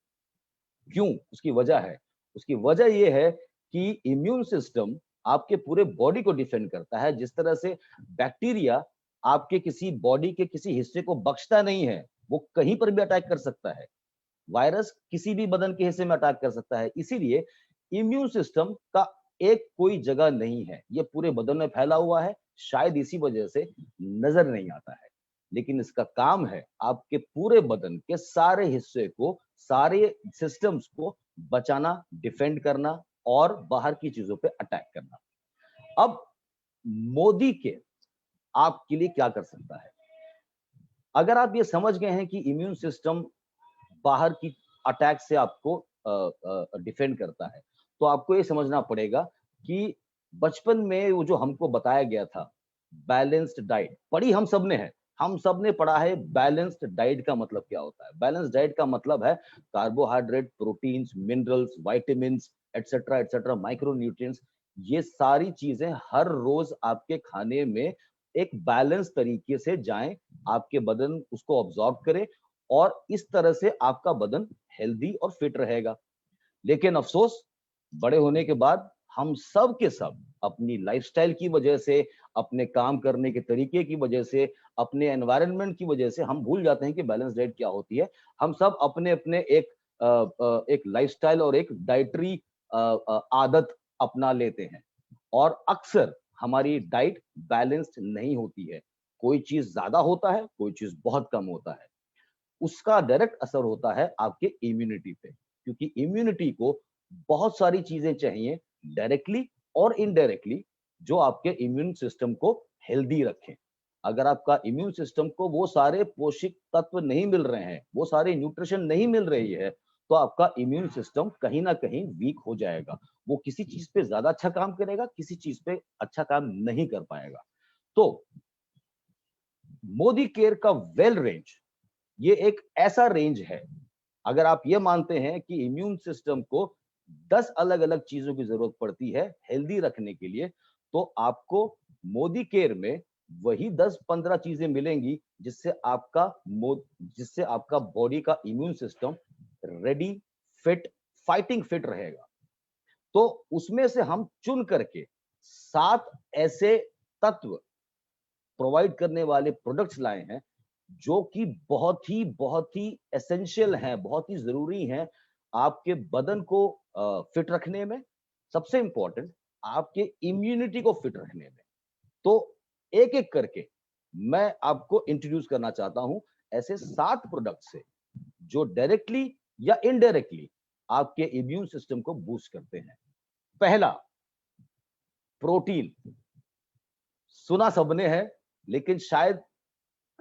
क्यों? उसकी वजह है। उसकी वजह ये है कि इम्यून सिस्टम आपके पूरे बॉडी को डिफेंड करता है। जिस तरह से बैक्टीरिया आपके किसी बॉडी के किसी हिस्से को बख्शता नहीं है, वो कहीं पर भी अटैक कर सकता है। वायरस किसी भी बदन के हिस्से में अटैक कर सकता है। इसीलिए इम्यून सिस्टम का एक कोई जगह नहीं है, ये पूरे बदन में फैला हुआ है, शायद इसी वजह से नजर नहीं आता है। लेकिन इसका काम है आपके पूरे बदन के सारे हिस्से को, सारे सिस्टम्स को बचाना, डिफेंड करना और बाहर की चीजों पे अटैक करना। अब मोदी के आपके लिए क्या कर सकता है? अगर आप ये समझ गए हैं कि इम्यून सिस्टम बाहर की अटैक से आपको डिफेंड करता है, तो आपको ये समझना पड़ेगा कि बचपन में वो जो हमको बताया गया था बैलेंस्ड डाइट, पढ़ी हम सब ने है, हम सब ने पढ़ा है बैलेंस्ड डाइट का मतलब क्या होता है। बैलेंस्ड डाइट का मतलब है carbohydrate, proteins, minerals, vitamins etcetera, micro nutrients, ये सारी चीजें हर रोज आपके खाने में एक बैलेंस तरीके से जाएं, आपके बदन उसको ऑब्जॉर्ब करे और इस तरह से आपका बदन हेल्दी और फिट रहेगा। लेकिन अफसोस, बड़े होने के बाद हम सब के सब अपनी लाइफस्टाइल की वजह से, अपने काम करने के तरीके की वजह से, अपने एनवायरनमेंट की वजह से हम भूल जाते हैं कि बैलेंस डाइट क्या होती है। हम सब अपने अपने एक लाइफस्टाइल और एक डाइटरी आदत अपना लेते हैं और अक्सर हमारी डाइट बैलेंस्ड नहीं होती है। कोई चीज ज्यादा होता है, कोई चीज बहुत कम होता है। उसका डायरेक्ट असर होता है आपके इम्यूनिटी पे, क्योंकि इम्यूनिटी को बहुत सारी चीजें चाहिए डायरेक्टली और इनडायरेक्टली जो आपके इम्यून सिस्टम को हेल्दी रखें। अगर आपका इम्यून सिस्टम को वो सारे पोषक तत्व नहीं मिल रहे हैं, वो सारे न्यूट्रिशन नहीं मिल रही है, तो आपका इम्यून सिस्टम कहीं ना कहीं वीक हो जाएगा। वो किसी चीज पे ज्यादा अच्छा काम करेगा, किसी चीज पे अच्छा काम नहीं कर पाएगा। तो मोदी केयर का वेल रेंज ये एक ऐसा रेंज है, अगर आप ये मानते हैं कि इम्यून सिस्टम को 10 अलग अलग चीजों की जरूरत पड़ती है हेल्दी रखने के लिए, तो आपको मोदी केयर में वही 10-15 चीजें मिलेंगी जिससे आपका बॉडी का immune system ready, fit, fighting fit रहेगा। तो उसमें से हम चुन करके 7 ऐसे तत्व प्रोवाइड करने वाले प्रोडक्ट्स लाए हैं जो कि बहुत ही एसेंशियल हैं, बहुत ही जरूरी हैं आपके बदन को फिट रखने में, सबसे इंपॉर्टेंट आपके इम्यूनिटी को फिट रखने में। तो एक एक करके मैं आपको इंट्रोड्यूस करना चाहता हूं ऐसे 7 प्रोडक्ट से जो डायरेक्टली या इनडायरेक्टली आपके इम्यून सिस्टम को बूस्ट करते हैं। पहला, प्रोटीन। सुना सबने है, लेकिन शायद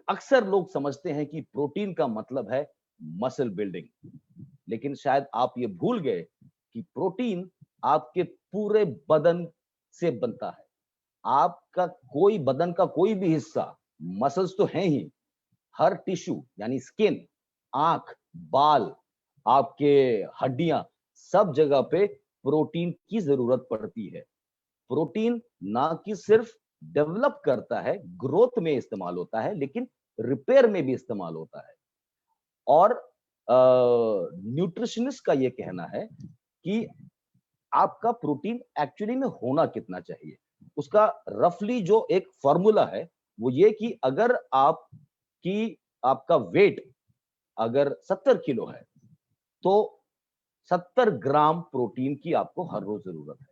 अक्सर लोग समझते हैं कि प्रोटीन का मतलब है मसल बिल्डिंग, लेकिन शायद आप ये भूल गए कि प्रोटीन आपके पूरे बदन से बनता है। आपका बदन का कोई भी हिस्सा, मसल्स तो हैं ही, हर टिश्यू यानी स्किन, आंख, बाल, आपके हड्डियां, सब जगह पे प्रोटीन की जरूरत पड़ती है। प्रोटीन ना कि सिर्फ डेवलप करता है, ग्रोथ में इस्तेमाल होता है, लेकिन रिपेयर में भी इस्तेमाल होता है। और न्यूट्रिशनिस्ट का ये कहना है कि आपका प्रोटीन एक्चुअली में होना कितना चाहिए। उसका रफली जो एक फॉर्मूला है वो ये कि अगर आपका वेट अगर 70 किलो है तो 70 ग्राम प्रोटीन की आपको हर रोज जरूरत है,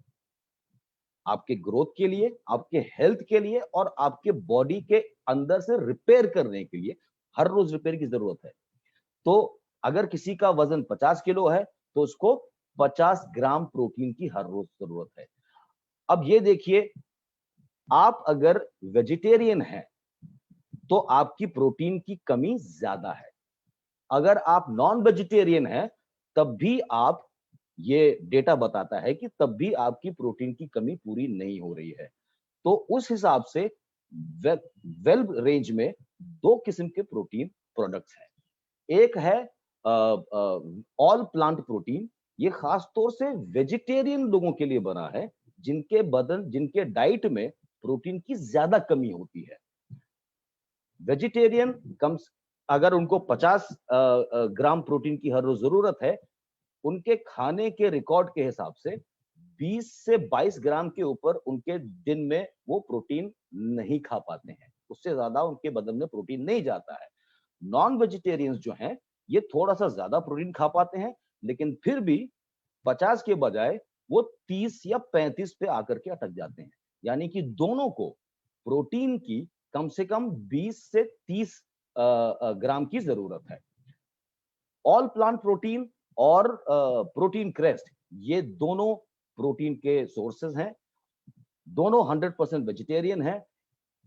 आपके ग्रोथ के लिए, आपके हेल्थ के लिए और आपके बॉडी के अंदर से रिपेयर करने के लिए हर रोज रिपेयर की जरूरत है। तो अगर किसी का वजन 50 किलो है तो उसको 50 ग्राम प्रोटीन की हर रोज जरूरत है। अब ये देखिए, आप अगर वेजिटेरियन हैं तो आपकी प्रोटीन की कमी ज्यादा है। अगर आप नॉन वेजिटेरियन हैं तब भी ये डेटा बताता है कि तब भी आपकी प्रोटीन की कमी पूरी नहीं हो रही है। तो उस हिसाब से वेल रेंज में 2 किस्म के प्रोटीन प्रोडक्ट्स हैं। एक है ऑल प्लांट प्रोटीन। ये खास तौर से वेजिटेरियन लोगों के लिए बना है जिनके डाइट में प्रोटीन की ज्यादा कमी होती है। वेजिटेरियन अगर उनको 50 ग्राम प्रोटीन की हर रोज जरूरत है, उनके खाने के रिकॉर्ड के हिसाब से 20 से 22 ग्राम के ऊपर उनके दिन में वो प्रोटीन नहीं खा पाते हैं, उससे ज्यादा उनके बदन में प्रोटीन नहीं जाता है। नॉन वेजिटेरियंस जो हैं ये थोड़ा सा ज्यादा प्रोटीन खा पाते हैं, लेकिन फिर भी 50 के बजाय वो 30 या 35 पे आकर के अटक जाते हैं। यानी कि दोनों को प्रोटीन की कम से कम 20 से 30 ग्राम की जरूरत है। ऑल प्लांट प्रोटीन और प्रोटीन क्रेस्ट, ये दोनों प्रोटीन के सोर्सेज हैं, दोनों 100% वेजिटेरियन हैं।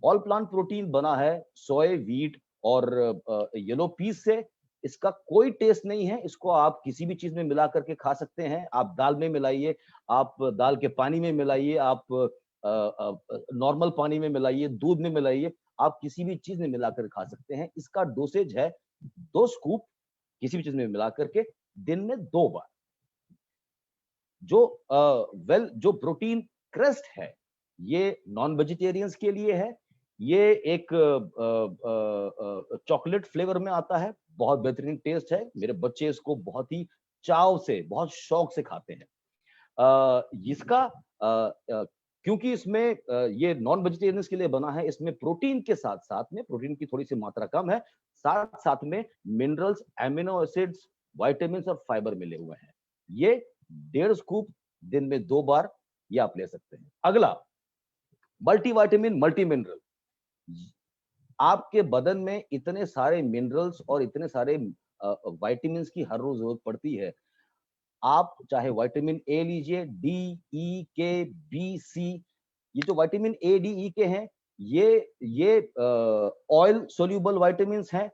ऑल प्लांट प्रोटीन बना है सोया, व्हीट और येलो पीस से। इसका कोई टेस्ट नहीं है, इसको आप किसी भी चीज में मिला करके खा सकते हैं। आप दाल में मिलाइए, आप दाल के पानी में मिलाइए, आप नॉर्मल पानी में मिलाइए, दूध में मिलाइए, आप किसी भी चीज में मिलाकर खा सकते हैं। इसका डोसेज है 2 स्कूप किसी भी चीज में मिला करके दिन में 2 बार। जो प्रोटीन क्रेस्ट है ये नॉन वेजिटेरियंस के लिए है। ये एक चॉकलेट फ्लेवर में आता है, बहुत बेहतरीन टेस्ट है। मेरे बच्चे इसको बहुत ही चाव से, बहुत शौक से खाते हैं। क्योंकि इसमें ये नॉन वेजिटेरियंस के लिए बना है, इसमें प्रोटीन के साथ साथ में, प्रोटीन की थोड़ी सी मात्रा कम है, साथ साथ में मिनरल्स, एमिनो एसिड्स, विटामिन्स और फाइबर मिले हुए हैं। ये 1.5 स्कूप दिन में 2 बार ये आप ले सकते हैं। अगला, मल्टीविटामिन, मल्टी मिनरल। आपके बदन में इतने सारे मिनरल्स और इतने सारे विटामिन्स की हर रोज जरूरत पड़ती है। आप चाहे विटामिन ए लीजिए, डी, ई, के, बी, सी, ये जो विटामिन ए, डी, ई के हैं ये ऑयल सोल्यूबल विटामिन्स हैं।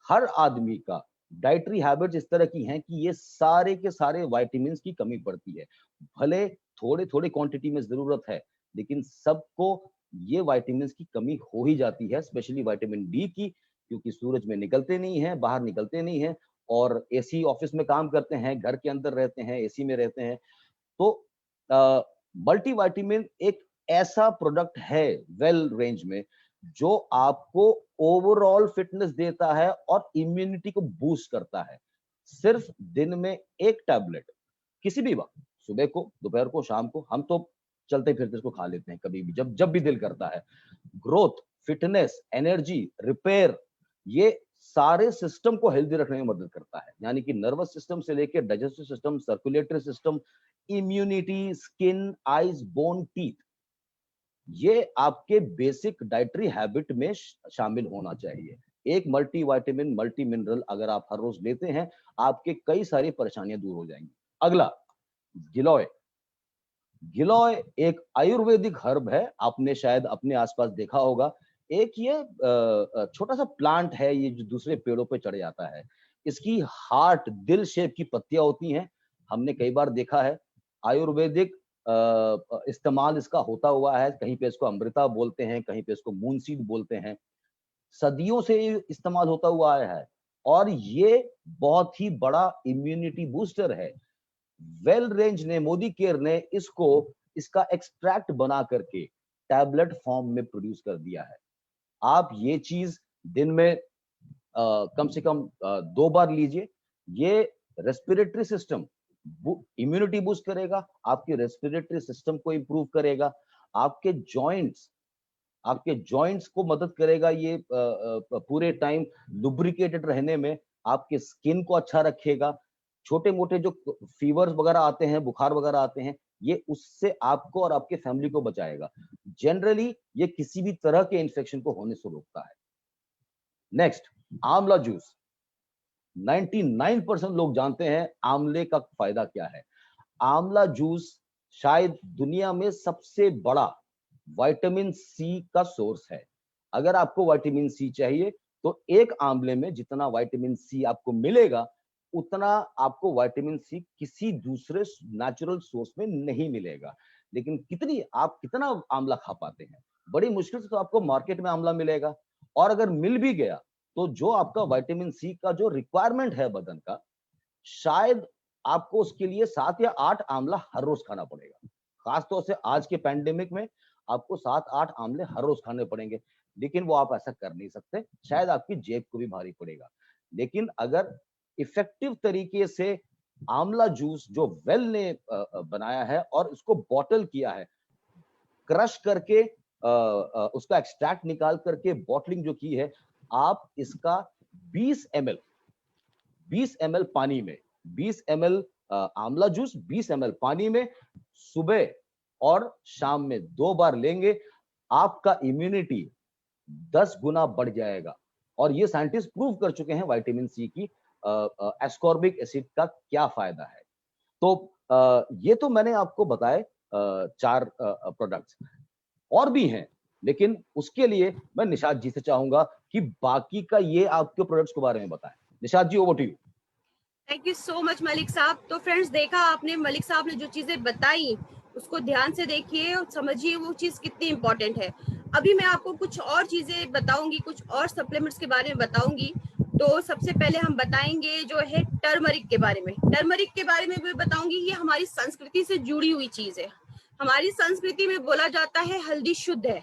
हर आदमी का डाइटरी हैबिट्स इस तरह की हैं कि ये सारे के सारे विटामिन्स की कमी पड़ती है। भले थोड़े थोड़े क्वांटिटी में जरूरत है, लेकिन सबको ये विटामिन्स की कमी हो ही जाती है, स्पेशली विटामिन डी की, क्योंकि सूरज में निकलते नहीं है, बाहर निकलते नहीं है और एसी ऑफिस में काम करते हैं, घर के अंदर रहते हैं, एसी में रहते हैं। तो मल्टीविटामिन एक ऐसा प्रोडक्ट है वेल रेंज में जो आपको ओवरऑल फिटनेस देता है और इम्यूनिटी को बूस्ट करता है। सिर्फ दिन में एक टैबलेट, किसी भी वक्त, सुबह को, दोपहर को, शाम को, हम तो चलते फिरते इसको खा लेते हैं कभी भी, जब जब भी दिल करता है। ग्रोथ, फिटनेस, एनर्जी, रिपेयर, ये सारे सिस्टम को हेल्दी रखने में मदद करता है। यानी कि नर्वस सिस्टम से लेकर digestive system, circulatory system, immunity, skin, eyes, bone, teeth, ये आपके बेसिक डाइटरी हैबिट में शामिल होना चाहिए। एक मल्टीविटामिन, मल्टी मिनरल अगर आप हर रोज लेते हैं, आपके कई सारी परेशानियां दूर हो जाएंगी। अगला, गिलोय। गिलोय एक आयुर्वेदिक हर्ब है, आपने शायद अपने आसपास देखा होगा। एक ये छोटा सा प्लांट है, ये जो दूसरे पेड़ों पे चढ़ जाता है। इसकी हार्ट, दिल शेप की पत्तियां होती हैं। हमने कई बार देखा है आयुर्वेदिक इस्तेमाल इसका होता हुआ है। कहीं पे इसको अमृता बोलते हैं, कहीं पे इसको मून सीड बोलते हैं। सदियों से ये इस्तेमाल होता हुआ आया है और ये बहुत ही बड़ा इम्यूनिटी बूस्टर है। वेल रेंज ने, मोदी केयर ने इसको, इसका एक्सट्रैक्ट बना करके टैबलेट फॉर्म में प्रोड्यूस कर दिया है। आप ये चीज दिन में कम से कम 2 बार लीजिए। ये रेस्पिरेटरी सिस्टम, इम्यूनिटी बूस्ट करेगा, आपके रेस्पिरेटरी सिस्टम को इंप्रूव करेगा, आपके जॉइंट्स को मदद करेगा, ये पूरे टाइम लुब्रिकेटेड रहने में, आपके स्किन को अच्छा रखेगा। छोटे मोटे जो फीवर्स वगैरह आते हैं, बुखार वगैरह आते हैं, ये उससे आपको और आपके फैमिली को बचाएगा। जनरली ये किसी भी तरह के इन्फेक्शन को होने से रोकता है। नेक्स्ट, आंवला जूस। 99% लोग जानते हैं आंवले का फायदा क्या है। आंवला जूस शायद दुनिया में सबसे बड़ा विटामिन सी का सोर्स है। अगर आपको विटामिन सी चाहिए तो एक आंवले में जितना विटामिन सी आपको मिलेगा, उतना आपको विटामिन सी किसी दूसरे नेचुरल सोर्स में नहीं मिलेगा। लेकिन कितना आंवला खा पाते हैं? बड़ी मुश्किल से तो आपको मार्केट में आंवला मिलेगा, और अगर मिल भी गया तो जो आपका विटामिन सी का जो रिक्वायरमेंट है बदन का, शायद आपको उसके लिए 7 या 8 आंवला हर रोज खाना पड़ेगा। खासतौर से आज के पैंडेमिक में आपको 7-8 आंवले हर रोज खाने पड़ेंगे, लेकिन वो आप ऐसा कर नहीं सकते, शायद आपकी जेब को भी भारी पड़ेगा। लेकिन अगर इफेक्टिव तरीके से आंवला जूस जो वेल ने बनाया है और उसको बॉटल किया है, क्रश करके उसका एक्सट्रैक्ट निकाल करके बॉटलिंग जो की है, आप इसका 20 ml पानी में, 20 ml आंवला जूस 20 ml पानी में सुबह और शाम में 2 बार लेंगे, आपका इम्यूनिटी 10 गुना बढ़ जाएगा। और ये साइंटिस्ट प्रूव कर चुके हैं विटामिन सी की एस्कॉर्बिक एसिड का क्या फायदा है। तो ये तो मैंने आपको बताए 4 प्रोडक्ट्स, और भी हैं, लेकिन उसके लिए मैं निशाद जी से चाहूंगा कि बाकी का ये आपके प्रोडक्ट्स के बारे में बताएं। Nishad ji, over to you. Thank you so much Malik साहब। तो फ्रेंड्स, देखा आपने, मलिक साहब ने जो चीजें बताई उसको ध्यान से देखिए और समझिए वो चीज कितनी इंपॉर्टेंट है। अभी मैं आपको कुछ और चीजें बताऊंगी, कुछ और सप्लीमेंट्स के बारे में बताऊंगी। तो सबसे पहले हम बताएंगे जो है टर्मरिक के बारे में। टर्मरिक के बारे में भी बताऊंगी, ये हमारी संस्कृति से जुड़ी हुई चीज है। हमारी संस्कृति में बोला जाता है हल्दी शुद्ध है,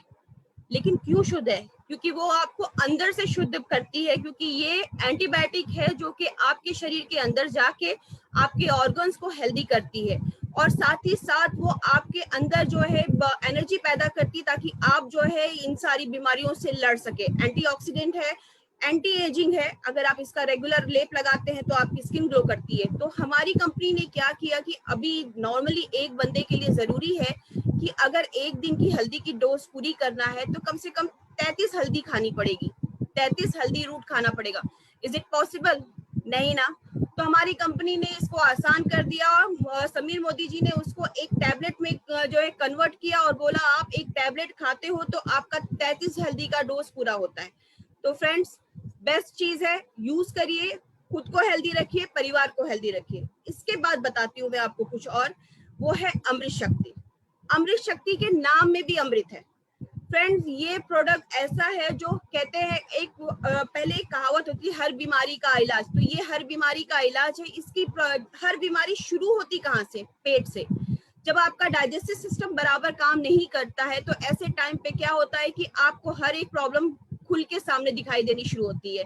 लेकिन क्यों शुद्ध है? क्योंकि वो आपको अंदर से शुद्ध करती है, क्योंकि ये एंटीबायोटिक है जो कि आपके शरीर के अंदर जाके आपके ऑर्गन्स को हेल्दी करती है, और साथ ही साथ वो आपके अंदर जो है एनर्जी पैदा करती है ताकि आप जो है इन सारी बीमारियों से लड़ सके। एंटीऑक्सीडेंट है, एंटी एजिंग है। अगर आप इसका रेगुलर लेप लगाते हैं तो आपकी स्किन ग्लो करती है। तो हमारी कंपनी ने क्या किया कि अभी नॉर्मली एक बंदे के लिए जरूरी है कि अगर एक दिन की हल्दी की डोज पूरी करना है तो कम से कम 33 हल्दी खानी पड़ेगी, 33 हल्दी रूट खाना पड़ेगा। Is it possible? नहीं ना। तो हमारी कंपनी ने इसको आसान कर दिया और समीर मोदी जी ने उसको एक टैबलेट में जो है कन्वर्ट किया और बोला आप एक टैबलेट खाते हो तो आपका 33 हल्दी का डोज पूरा होता है। तो फ्रेंड्स, बेस्ट चीज है, यूज करिए, खुद को हेल्दी रखिए, परिवार को हेल्दी रखिए। इसके बाद बताती हूँ मैं आपको कुछ और, वो है अमृत शक्ति। अमृत शक्ति के नाम में भी अमृत है। फ्रेंड्स, ये प्रोडक्ट ऐसा है जो कहते हैं पहले एक कहावत होती है हर बीमारी का इलाज, तो ये हर बीमारी का इलाज है। इसकी हर बीमारी शुरू होती कहाँ से? पेट से। जब आपका डाइजेस्टिव सिस्टम बराबर काम नहीं करता है तो ऐसे टाइम पे क्या होता है कि आपको हर एक प्रॉब्लम खुल के सामने दिखाई देनी शुरू होती है।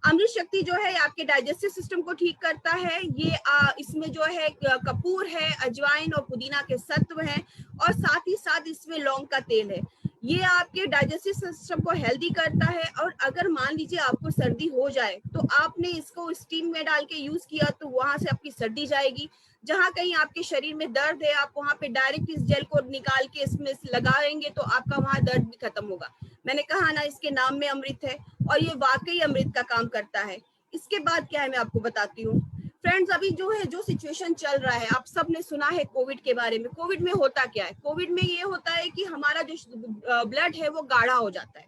अमृत शक्ति जो है आपके डाइजेस्टिव सिस्टम को ठीक करता है। ये इसमें जो है कपूर है, अजवाइन और पुदीना के सत्व हैं और साथ ही साथ इसमें लौंग का तेल है। ये आपके डाइजेस्टिव सिस्टम को हेल्दी करता है। और अगर मान लीजिए आपको सर्दी हो जाए तो आपने इसको स्टीम में डाल के यूज किया तो वहां से आपकी सर्दी जाएगी। जहां कहीं आपके शरीर में दर्द है आप वहां पे डायरेक्ट इस जेल को निकाल के इसमें लगाएंगे तो आपका वहां दर्द भी खत्म होगा। मैंने कहा ना इसके नाम में अमृत है और ये वाकई अमृत का काम करता है। इसके बाद क्या है मैं आपको बताती हूँ। फ्रेंड्स, अभी जो है जो सिचुएशन चल रहा है आप सब ने सुना है कोविड के बारे में। कोविड में होता क्या है? कोविड में ये होता है कि हमारा जो ब्लड है वो गाढ़ा हो जाता है,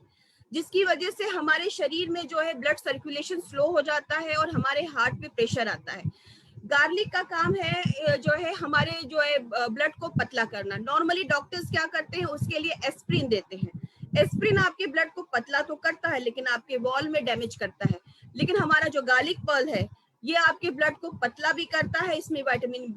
जिसकी वजह से हमारे शरीर में जो है ब्लड सर्कुलेशन स्लो हो जाता है और हमारे हार्ट पे प्रेशर आता है। गार्लिक का काम है जो है हमारे जो है ब्लड को पतला करना। नॉर्मली डॉक्टर्स क्या करते हैं, उसके लिए एस्प्रिन देते हैं। एस्प्रिन आपके ब्लड को पतला तो करता है लेकिन आपके वॉल में डैमेज करता है। लेकिन हमारा जो गार्लिक पर्ल है ये आपके ब्लड को पतला भी करता है। इसमें विटामिन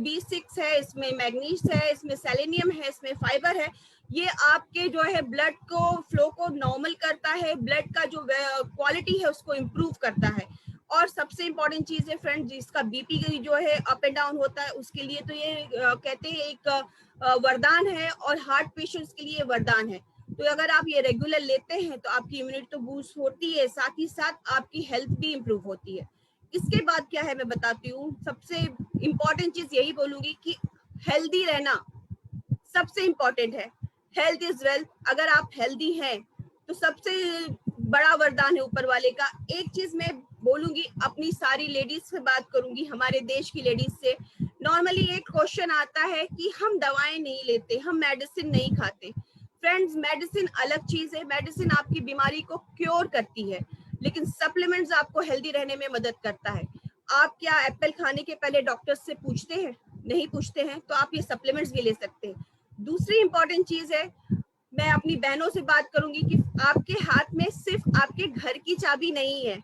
B6 है, इसमें मैग्नीज है, इसमें सेलेनियम है, इसमें फाइबर है। ये आपके जो है ब्लड को फ्लो को नॉर्मल करता है, ब्लड का जो क्वालिटी है उसको इम्प्रूव करता है। और सबसे इम्पोर्टेंट चीज है फ्रेंड, जिसका बीपी जो है अप एंड डाउन होता है उसके लिए तो ये कहते हैं एक वरदान है और हार्ट पेशेंट्स के लिए वरदान है। तो अगर आप ये रेगुलर लेते हैं तो आपकी इम्यूनिटी तो बूस्ट होती है, साथ ही साथ आपकी हेल्थ भी इम्प्रूव होती है। इसके बाद क्या है मैं बताती हूँ। सबसे इम्पोर्टेंट चीज यही बोलूंगी कि हेल्दी रहना सबसे इम्पोर्टेंट है। Health is wealth. अगर आप हेल्दी हैं तो सबसे बड़ा वरदान है ऊपर वाले का। एक चीज मैं बोलूंगी, अपनी सारी लेडीज से बात करूंगी, हमारे देश की लेडीज से। नॉर्मली एक क्वेश्चन आता है कि हम दवाएं नहीं लेते, हम मेडिसिन नहीं खाते। फ्रेंड्स, मेडिसिन अलग चीज है। मेडिसिन आपकी बीमारी को क्योर करती है, लेकिन सप्लीमेंट्स आपको हेल्दी रहने में मदद करता है। आप क्या एप्पल खाने के पहले डॉक्टर से पूछते हैं? नहीं पूछते हैं, तो आप ये सप्लीमेंट्स भी ले सकते हैं। दूसरी इंपॉर्टेंट चीज है, मैं अपनी बहनों से बात करूंगी कि आपके हाथ में सिर्फ आपके घर की चाबी नहीं है,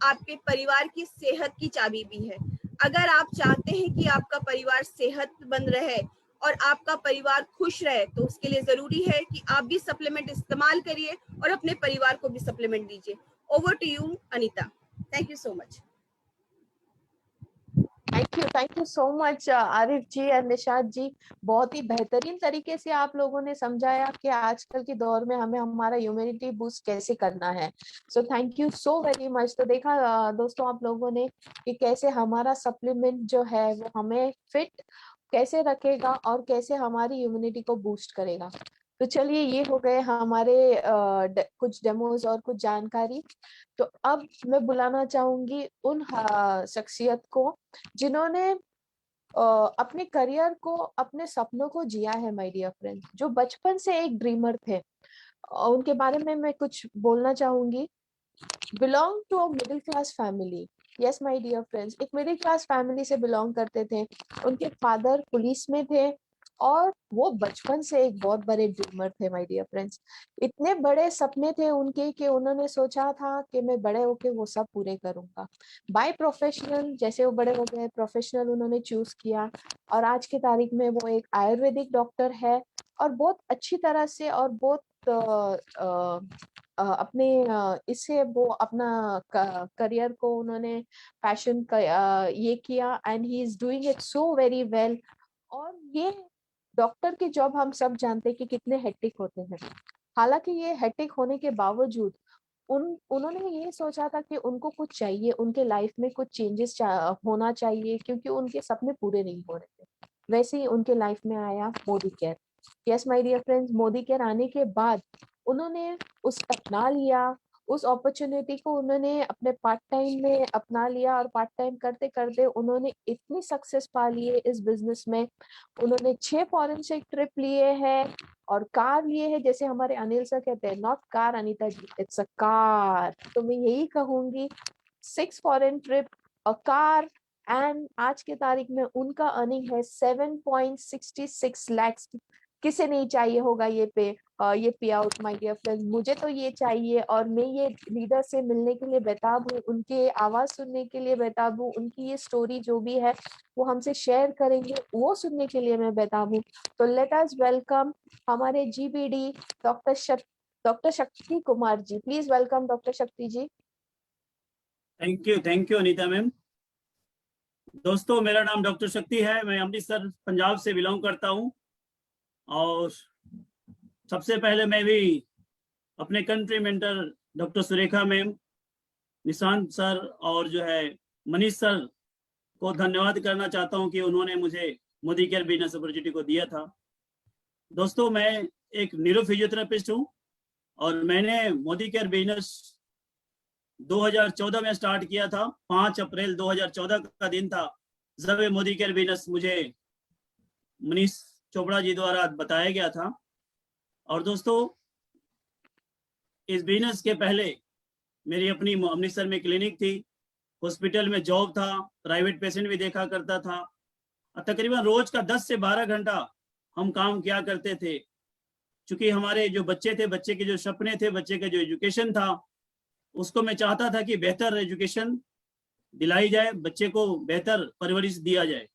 आपके परिवार की सेहत की चाबी भी है। अगर आप चाहते हैं कि आपका परिवार सेहतमंद रहे और आपका परिवार खुश रहे तो उसके लिए जरूरी है कि आप भी सप्लीमेंट इस्तेमाल करिए और अपने परिवार को भी सप्लीमेंट दीजिए। Over to you Anita. Thank you so much. Thank you so much Arif ji और निशाद जी। बहुत ही बेहतरीन तरीके से आप लोगों ने समझाया कि आजकल के दौर में हमें हमारा इम्यूनिटी बूस्ट कैसे करना है। सो thank you so very much. तो देखा दोस्तों आप लोगों ने कि कैसे हमारा सप्लीमेंट जो है वो हमें फिट कैसे रखेगा और कैसे हमारी इम्यूनिटी को बूस्ट करेगा। तो चलिए ये हो गए हमारे कुछ डेमोज और कुछ जानकारी। तो अब मैं बुलाना चाहूंगी उन शख्सियत को जिन्होंने अपने करियर को, अपने सपनों को जिया है। माय डियर फ्रेंड्स, जो बचपन से एक ड्रीमर थे, उनके बारे में मैं कुछ बोलना चाहूंगी। Belong to a middle class family. Yes my dear friends, एक मिडिल क्लास फैमिली से बिलोंग करते थे। उनके फादर पुलिस में थे और वो बचपन से एक बहुत बड़े ड्रीमर थे। माय डियर फ्रेंड्स, इतने बड़े सपने थे उनके कि उन्होंने सोचा था कि मैं बड़े होके वो सब पूरे करूंगा। बाय प्रोफेशनल, जैसे वो बड़े हो गए प्रोफेशनल उन्होंने चूज किया और आज की तारीख में वो एक आयुर्वेदिक डॉक्टर है और बहुत अच्छी तरह से और बहुत अपने इससे वो अपना करियर को उन्होंने पैशन का ये किया and he is doing it so very well. और ये डॉक्टर की जॉब हम सब जानते हैं कि कितने हेक्टिक होते हैं। हालांकि ये हेक्टिक होने के बावजूद उन्होंने ये सोचा था कि उनको कुछ चाहिए, उनके लाइफ में कुछ चेंजेस होना चाहिए क्योंकि उनके सपने पूरे नहीं हो रहे थे। वैसे ही उनके लाइफ में आया Modicare. Yes my dear friends, Modicare आने के बाद उन्होंने उस अपना लिया, उस अपॉर्चुनिटी को उन्होंने अपने पार्ट टाइम में अपना लिया और पार्ट टाइम करते करते उन्होंने इतनी सक्सेस पा ली है इस बिजनेस में। उन्होंने 6 फॉरेन से ट्रिप लिए हैं और कार लिए हैं। जैसे हमारे अनिल सर कहते हैं, not car Anita ji, it's a car. तो मैं यही कहूंगी, 6 foreign trip, a car, and आज के तारीख में उनका अर्निंग है 7.66 lakhs किसे नहीं चाहिए होगा ये पे आउट माय डियर फ्रेंड्स, मुझे तो ये चाहिए और मैं ये लीडर से मिलने के लिए बेताब हूँ, उनके आवाज सुनने के लिए बेताब हूँ, उनकी ये स्टोरी जो भी है वो हमसे शेयर करेंगे वो सुनने के लिए मैं बेताब हूँ। तो लेट अस वेलकम हमारे GBD doctor Shakti Kumar ji. Please welcome doctor Shakti ji. Thank you Anita ma'am. दोस्तों, मेरा नाम डॉक्टर शक्ति है, मैं अमृतसर पंजाब से बिलोंग करता हूं। और सबसे पहले मैं भी अपने country mentor doctor Surekha ma'am, Nishant sir और जो है मनीष सर को धन्यवाद करना चाहता हूं कि उन्होंने मुझे मोदी केयर बिजनेस अपॉर्चुनिटी को दिया था। दोस्तों, मैं एक न्यूरो फिजियोथेरेपिस्ट हूँ और मैंने मोदी केयर बिजनेस 2014 में स्टार्ट किया था। 5 अप्रैल 2014 का दिन था जब ये मोदी केयर बिजनेस मुझे मनीष चोपड़ा जी द्वारा बताया गया था। और दोस्तों, इस बिजनेस के पहले मेरी अपनी अमृतसर में क्लिनिक थी, हॉस्पिटल में जॉब था, प्राइवेट पेशेंट भी देखा करता था। तकरीबन रोज का 10 से 12 घंटा हम काम किया करते थे, क्योंकि हमारे जो बच्चे थे, बच्चे के जो सपने थे, बच्चे का जो एजुकेशन था, उसको मैं चाहता था कि बेहतर एजुकेशन दिलाई जाए, बच्चे को बेहतर परवरिश दिया जाए।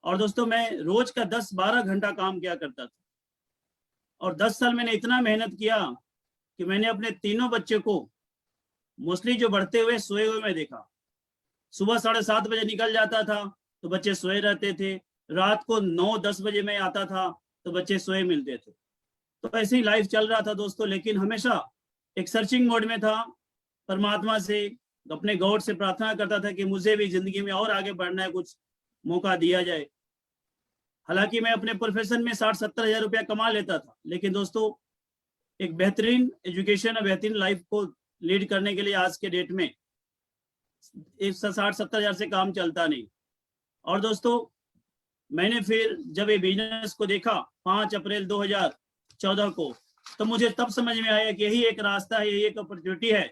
और दोस्तों, मैं रोज का 10-12 घंटा काम किया करता था और 10 साल मैंने इतना मेहनत किया कि मैंने अपने तीनों बच्चे को मोस्टली जो बढ़ते हुए सोए हुए मैं देखा। सुबह 7:30 बजे निकल जाता था तो बच्चे सोए रहते थे, रात को 9-10 बजे मैं आता था तो बच्चे सोए मिलते थे। तो ऐसे ही लाइफ चल रहा था दोस्तों, लेकिन हमेशा एक सर्चिंग मोड में था, परमात्मा से, अपने गॉड से प्रार्थना करता था कि मुझे भी जिंदगी में और आगे बढ़ना है, कुछ मौका दिया जाए। हालांकि मैं अपने प्रोफेशन में 60-70 हजार रुपया कमा लेता था, लेकिन दोस्तों एक बेहतरीन एजुकेशन और बेहतरीन लाइफ को लीड करने के लिए आज के डेट में 60-70 हजार से काम चलता नहीं। और दोस्तों, मैंने फिर जब ये बिजनेस को देखा 5 अप्रैल 2014 को, तो मुझे तब समझ में आया कि यही एक रास्ता है, यही एक अपॉर्चुनिटी है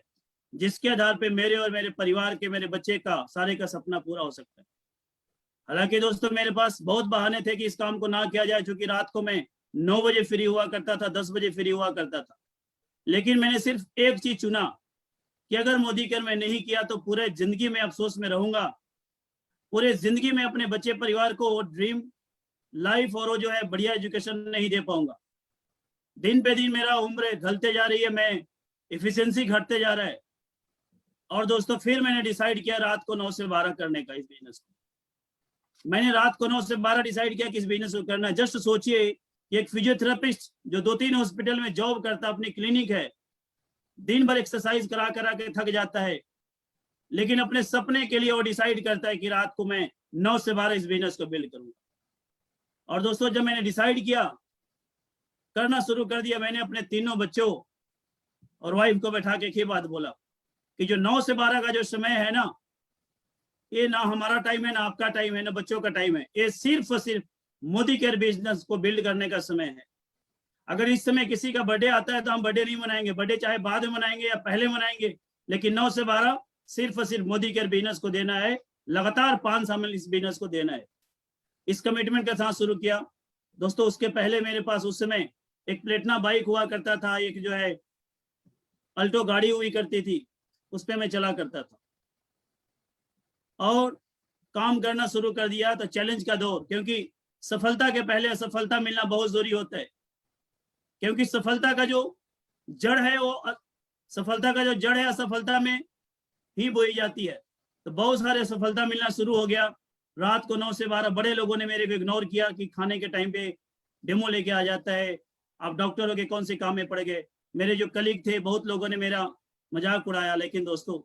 जिसके आधार पे मेरे और मेरे परिवार के, मेरे बच्चे का, सारे का सपना पूरा हो सकता है। हालांकि दोस्तों, मेरे पास बहुत बहाने थे कि इस काम को ना किया जाए, क्योंकि रात को मैं 9 बजे फ्री हुआ करता था, 10 बजे फ्री हुआ करता था। लेकिन मैंने सिर्फ एक चीज चुना कि अगर मोदी केयर में नहीं किया तो पूरे जिंदगी में अफसोस में रहूंगा, पूरे जिंदगी में अपने बच्चे परिवार को वो ड्रीम लाइफ और वो जो है बढ़िया एजुकेशन नहीं दे पाऊंगा। दिन पे दिन मेरा उम्र ढलते जा रही है, मैं एफिशिएंसी घटते जा रहा है। और दोस्तों, फिर मैंने डिसाइड किया रात को 9 से 12 करने का इस बिजनेस को। मैंने रात को 9 से 12 डिसाइड किया कि इस बिजनेस को करना है। जस्ट सोचिए, एक फिजियोथेरेपिस्ट जो 2-3 हॉस्पिटल में जॉब करता, अपनी क्लिनिक है, दिन भर एक्सरसाइज करा करा के थक जाता है, लेकिन अपने सपने के लिए वो डिसाइड करता है कि रात को मैं 9 से 12 इस बिजनेस को बिल्ड करूंगा। और दोस्तों, जब मैंने डिसाइड किया, करना शुरू कर दिया, मैंने अपने तीनों बच्चों और वाइफ को बैठा के एक ही बात बोला कि जो 9 से 12 का जो समय है ना, ये ना हमारा टाइम है, ना आपका टाइम है, ना बच्चों का टाइम है, ये सिर्फ और सिर्फ मोदी केयर बिजनेस को बिल्ड करने का समय है। अगर इस समय किसी का बर्थडे आता है तो हम बर्थडे नहीं मनाएंगे, बर्थडे चाहे बाद में मनाएंगे या पहले मनाएंगे, लेकिन 9 से 12 सिर्फ और सिर्फ मोदी केयर बिजनेस को देना है, लगातार 5 साल में इस बिजनेस को देना है। इस कमिटमेंट के साथ शुरू किया। दोस्तों, उसके पहले मेरे पास उस समय एक प्लेटिना बाइक हुआ करता था, एक जो है अल्टो गाड़ी हुई करती थी, उस पर मैं चला करता था और काम करना शुरू कर दिया। तो चैलेंज का दौर, क्योंकि सफलता के पहले असफलता मिलना बहुत जरूरी होता है, क्योंकि सफलता का जो जड़ है वो, सफलता का जो जड़ है असफलता में ही बोई जाती है। तो बहुत सारे सफलता मिलना शुरू हो गया। रात को 9 से 12 बड़े लोगों ने मेरे को इग्नोर किया कि खाने के टाइम पे डेमो लेके आ जाता है, आप डॉक्टर हो के कौन से काम में पड़ गए। मेरे जो कलीग थे, बहुत लोगों ने मेरा मजाक उड़ाया। लेकिन दोस्तों,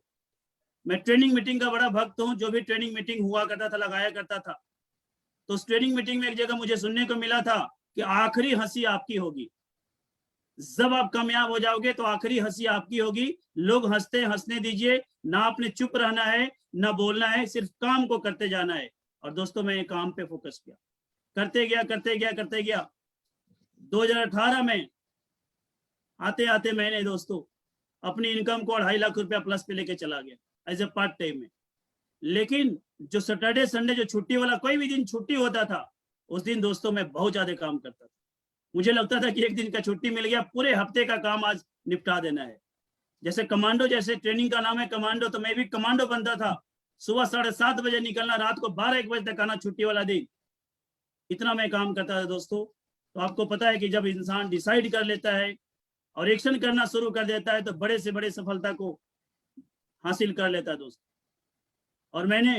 मैं ट्रेनिंग मीटिंग का बड़ा भक्त हूँ। जो भी ट्रेनिंग मीटिंग हुआ करता था, लगाया करता था, तो उस ट्रेनिंग मीटिंग में एक जगह मुझे सुनने को मिला था कि आखिरी हंसी आपकी होगी, जब आप कामयाब हो जाओगे तो आखिरी हंसी आपकी होगी। लोग हंसते हैं, हंसने दीजिए, ना आपने चुप रहना है, ना बोलना है, सिर्फ काम को करते जाना है। और दोस्तों, मैं काम पे फोकस किया, करते गया। 2018 में आते आते मैंने दोस्तों अपनी इनकम को 2.5 लाख रुपया प्लस पे लेके चला गया एज ए पार्ट टाइम में। लेकिन जो सैटरडे संडे जो छुट्टी वाला कोई भी दिन छुट्टी होता था, उस दिन दोस्तों मैं बहुत ज्यादा काम करता था। मुझे लगता था कि एक दिन का छुट्टी मिल गया, पूरे हफ्ते का काम आज निपटा देना है। जैसे कमांडो, जैसे ट्रेनिंग का नाम है कमांडो, तो मैं भी कमांडो बनता था। सुबह 7:30 बजे निकलना, रात को 12-1 बजे तक आना, छुट्टी वाला दिन। इतना मैं काम करता था दोस्तों। तो आपको पता है कि जब इंसान डिसाइड कर लेता है और एक्शन करना शुरू कर देता है तो बड़े से बड़े सफलता को हासिल कर लेता है दोस्तों। और मैंने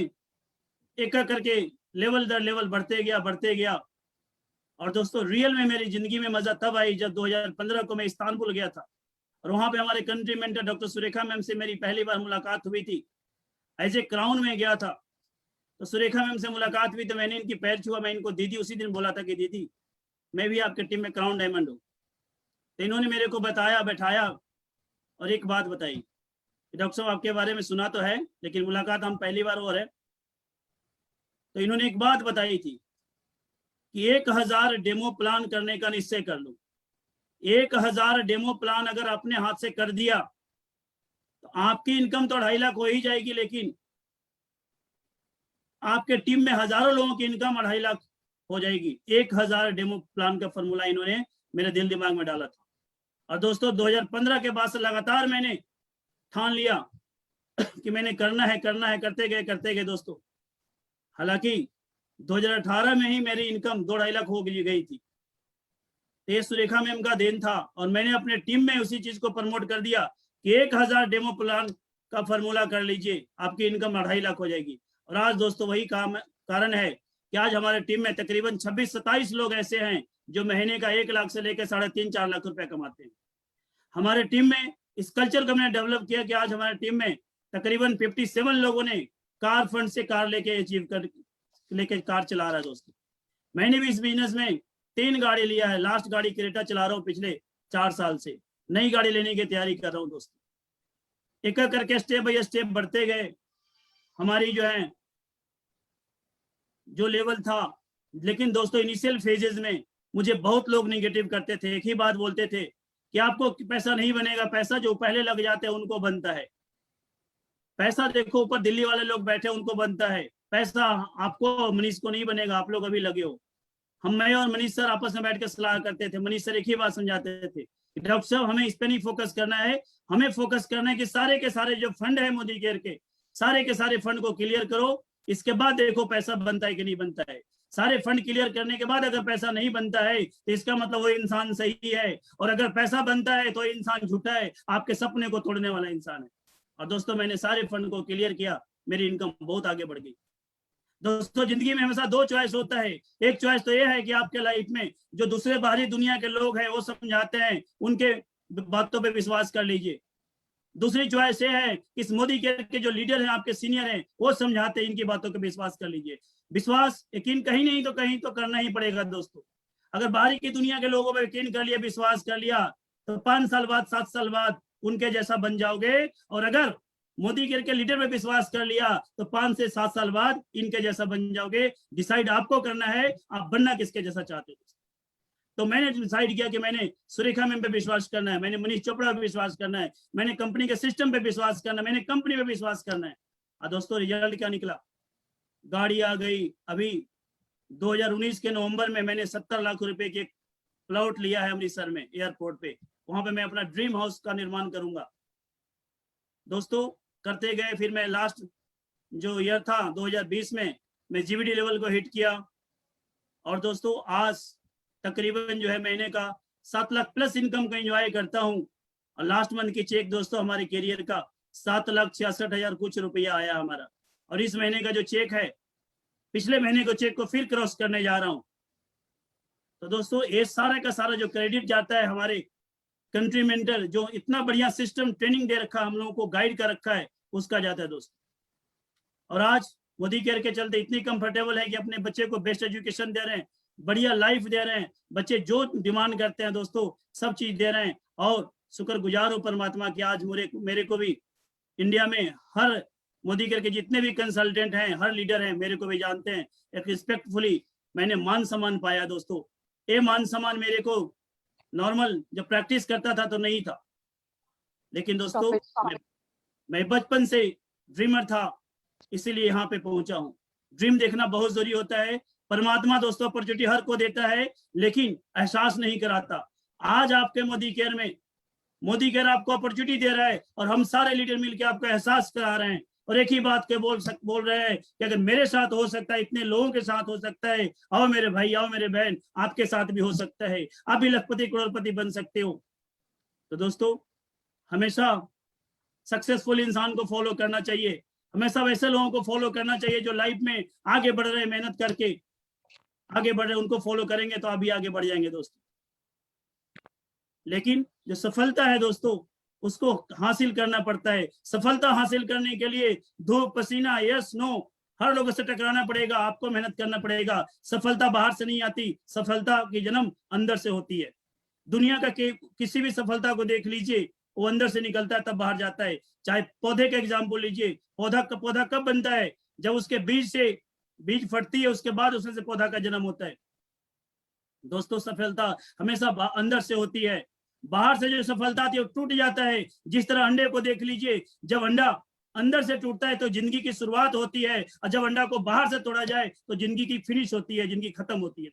एक करके लेवल दर लेवल बढ़ते गया। और दोस्तों रियल में मेरी जिंदगी में मजा तब आई जब 2015 को मैं इस्तांबुल गया था, और वहां पे हमारे country mentor doctor Surekha ma'am से मेरी पहली बार मुलाकात हुई थी। एज ए क्राउन में गया था, तो सुरेखा मैम से मुलाकात हुई, तो मैंने इनकी पैर छुआ। मैं इनको दीदी उसी दिन बोला था कि दीदी मैं भी आपके टीम में क्राउन डायमंड हूँ। तो इन्होंने मेरे को बताया, बैठाया और एक बात बताई, डॉक्टर साहब आपके बारे में सुना तो है लेकिन मुलाकात हम पहली बार हो रहे। तो इन्होंने एक बात बताई थी कि 1000 डेमो प्लान करने का निश्चय कर लो। 1000 डेमो प्लान अगर अपने हाथ से कर दिया तो आपकी इनकम तो 2.5 लाख हो ही जाएगी, लेकिन आपके टीम में हजारों लोगों की इनकम 2.5 लाख हो जाएगी। 1000 डेमो प्लान का फॉर्मूला इन्होंने मेरे दिल दिमाग में डाला था। और दोस्तों 2015 के बाद से लगातार मैंने ठान लिया कि मैंने करना है, करते गए दोस्तों। हालांकि 2018 में ही मेरी इनकम 2-2.5 लाख हो गई थी। ये सुरेखा मैम का देन था, और मैंने अपने टीम में उसी चीज को प्रमोट कर दिया कि 1000 डेमो प्लान का फॉर्मूला कर लीजिए, आपकी इनकम 2.5 लाख हो जाएगी। और आज दोस्तों वही कारण है कि आज हमारे टीम में तकरीबन 26-27 लोग ऐसे हैं जो महीने का 1 लाख से लेकर 3.5-4 लाख रुपए कमाते हैं। हमारे टीम में इस कल्चर को मैंने डेवलप किया कि आज हमारे टीम में तकरीबन 57 लोगों ने कार फंड से कार लेके कार चला रहा है दोस्तों। मैंने भी इस बिजनेस में 3 गाड़ी लिया है। लास्ट गाड़ी क्रेटा चला रहा हूँ पिछले 4 साल से। नई गाड़ी लेने की तैयारी कर रहा हूँ दोस्तों। एक करके स्टेप बाय स्टेप बढ़ते गए। हमारी जो लेवल था, लेकिन दोस्तों इनिशियल फेजेस में मुझे बहुत लोग निगेटिव करते थे। एक ही बात बोलते थे कि आपको पैसा नहीं बनेगा, पैसा जो पहले लग जाते हैं उनको बनता है। पैसा देखो ऊपर दिल्ली वाले लोग बैठे उनको बनता है, पैसा आपको मनीष को नहीं बनेगा, आप लोग अभी लगे हो। मैं और मनीष सर आपस में बैठ कर सलाह करते थे। मनीष सर एक ही बात समझाते थे, डॉक्टर साहब हमें इस पे नहीं फोकस करना है, हमें फोकस करना है कि सारे के सारे जो फंड है मोदी केयर के, सारे के सारे फंड को क्लियर करो, इसके बाद देखो पैसा बनता है कि नहीं बनता है। सारे फंड क्लियर करने के बाद अगर पैसा नहीं बनता है तो इसका मतलब वो इंसान सही है, और अगर पैसा बनता है तो इंसान झूठा है, आपके सपने को तोड़ने वाला इंसान है। और दोस्तों मैंने सारे फंड को क्लियर किया, मेरी इनकम बहुत आगे बढ़ गई। दोस्तों जिंदगी में हमेशा 2 चॉइस होता है। एक चॉइस तो ये है कि आपके लाइफ में जो दूसरे बाहरी दुनिया के लोग हैं वो समझाते हैं, उनके बातों पे विश्वास कर लीजिए। दूसरी चॉइस ये है कि इस मोदी के जो लीडर हैं, आपके सीनियर हैं, वो समझाते हैं, इनकी बातों पे विश्वास कर लीजिए। विश्वास यकीन कहीं नहीं तो कहीं तो करना ही पड़ेगा दोस्तों। अगर बाहरी की दुनिया के लोगों पर यकीन कर लिया, विश्वास कर लिया, तो 5 साल बाद 7 साल बाद उनके जैसा बन जाओगे। और अगर मोदी के लीडर में विश्वास कर लिया तो 5 से 7 साल बाद इनके जैसा बन जाओगे। डिसाइड आपको करना है, आप बनना किसके जैसा चाहते हो। तो मैंने डिसाइड किया कि मैंने सुरेखा मैम पे विश्वास करना है, मैंने मनीष चोपड़ा पे विश्वास करना है, मैंने कंपनी के सिस्टम पे विश्वास करना है, मैंने कंपनी पे विश्वास करना है। और दोस्तों रिजल्ट क्या निकला, गाड़ी आ गई। अभी 2019 के नवंबर में मैंने 70 लाख रुपए की एक प्लॉट लिया है अमृतसर में एयरपोर्ट पे। वहां पे मैं अपना ड्रीम हाउस का निर्माण करूंगा। दोस्तों करते गए, फिर मैं लास्ट जो ईयर था 2020 में मैं जीवीडी लेवल को हिट किया। और दोस्तों आज तकरीबन जो है महीने का 7 लाख प्लस इनकम का एंजॉय करता हूं। और लास्ट मंथ की चेक दोस्तों हमारे कैरियर का 7,66,000 कुछ रुपया आया हमारा। और इस महीने का जो चेक है, पिछले महीने को चेक को फिर क्रॉस करने जा रहा हूं। तो दोस्तों ये सारा का सारा जो क्रेडिट जाता है हमारे कंट्री मेंटर, जो इतना बढ़िया सिस्टम ट्रेनिंग दे रखा है, हम लोगों को गाइड कर रखा है, उसका जाता है दोस्तों। और आज मोदी केयर के चलते इतनी कंफर्टेबल है कि अपने बच्चे को बेस्ट एजुकेशन दे रहे हैं, बढ़िया लाइफ दे रहे हैं। बच्चे जो डिमांड करते हैं दोस्तों सब चीज दे रहे हैं। और शुक्रगुजार हूं परमात्मा की, आज मेरे को भी इंडिया में हर मोदी केयर के जितने भी कंसल्टेंट हैं, हर लीडर हैं, मेरे को भी जानते हैं। एक रिस्पेक्टफुली मैंने मान सम्मान पाया दोस्तों। ये मान सम्मान मेरे को नॉर्मल जब प्रैक्टिस करता था तो नहीं था, लेकिन दोस्तों मैं बचपन से ड्रीमर था, इसीलिए यहाँ पे पहुंचा हूँ। ड्रीम देखना बहुत जरूरी होता है। परमात्मा दोस्तों अपॉर्चुनिटी हर को देता है, लेकिन एहसास नहीं कराता। आज आपके मोदी केयर में मोदी केयर आपको अपॉर्चुनिटी दे रहा है और हम सारे लीडर मिलकर आपको एहसास करा रहे हैं और एक ही बात के बोल रहे हैं कि अगर मेरे साथ हो सकता है, इतने लोगों के साथ हो सकता है, आओ मेरे भाई, आओ मेरे बहन, आपके साथ भी हो सकता है, आप भी लखपति करोड़पति बन सकते हो। तो दोस्तों हमेशा सक्सेसफुल इंसान को फॉलो करना चाहिए, हमेशा वैसे लोगों को फॉलो करना चाहिए जो लाइफ में आगे बढ़ रहे हैं, मेहनत करके आगे बढ़ रहे हैं, उनको फॉलो करेंगे तो आप भी आगे बढ़ जाएंगे दोस्तों। लेकिन जो सफलता है दोस्तों उसको हासिल करना पड़ता है। सफलता हासिल करने के लिए धूप पसीना यस नो हर लोगों से टकराना पड़ेगा, आपको मेहनत करना पड़ेगा। सफलता बाहर से नहीं आती, सफलता की जन्म अंदर से होती है। दुनिया का किसी भी सफलता को देख लीजिए, वो अंदर से निकलता है तब बाहर जाता है। चाहे पौधे का एग्जाम्पल लीजिए, पौधा कब बनता है? जब उसके बीज फटती है, उसके बाद उसमें से पौधा का जन्म होता है। दोस्तों सफलता हमेशा अंदर से होती है, बाहर से जो सफलता आती है वो टूट जाता है। जिस तरह अंडे को देख लीजिए, जब अंडा अंदर से टूटता है तो जिंदगी की शुरुआत होती है, और जब अंडा को बाहर से तोड़ा जाए तो जिंदगी की फिनिश होती है, जिंदगी खत्म होती है।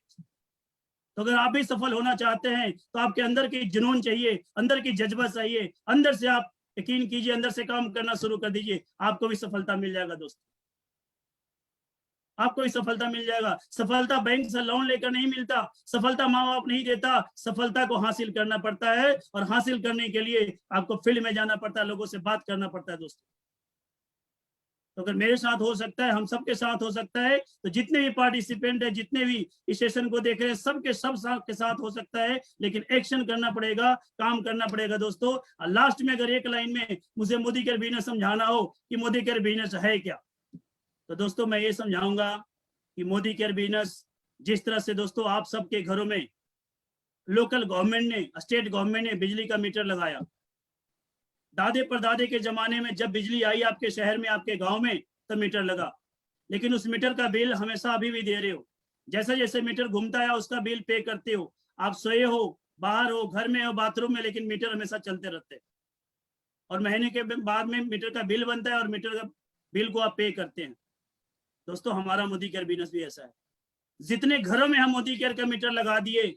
तो अगर आप भी सफल होना चाहते हैं तो आपके अंदर की जुनून चाहिए, अंदर की जज्बा चाहिए, अंदर से आप यकीन कीजिए, अंदर से काम करना शुरू कर दीजिए, आपको भी सफलता मिल जाएगा दोस्तों, आपको भी सफलता मिल जाएगा। सफलता बैंक से लोन लेकर नहीं मिलता, सफलता माँ बाप नहीं देता, सफलता को हासिल करना पड़ता है, और हासिल करने के लिए आपको फील्ड में जाना पड़ता है, लोगों से बात करना पड़ता है दोस्तों। तो अगर मेरे साथ हो सकता है, हम सबके साथ हो सकता है, तो जितने भी पार्टिसिपेंट है, जितने भी इस सेशन को देख रहे हैं, सबके साथ हो सकता है, लेकिन एक्शन करना पड़ेगा, काम करना पड़ेगा दोस्तों। लास्ट में अगर एक लाइन में मुझे मोदी केयर बिजनेस समझाना हो कि मोदी केयर बिजनेस है क्या, तो दोस्तों मैं ये समझाऊंगा कि मोदी केयर बिजनेस जिस तरह से दोस्तों आप सबके घरों में लोकल गवर्नमेंट ने, स्टेट गवर्नमेंट ने बिजली का मीटर लगाया, दादे परदादे के जमाने में जब बिजली आई आपके शहर में, आपके गांव में, तब मीटर लगा, लेकिन उस मीटर का बिल हमेशा अभी भी दे रहे हो। जैसे जैसे मीटर घूमता है उसका बिल पे करते हो, आप सोए हो, बाहर हो, घर में हो, बाथरूम में, लेकिन मीटर हमेशा चलते रहते हैं, और महीने के बाद में मीटर का बिल बनता है और मीटर का बिल को आप पे करते हैं। दोस्तों हमारा मोदी केयर बिजनेस भी ऐसा है, जितने घरों में हम मोदी केयर का मीटर लगा दिए,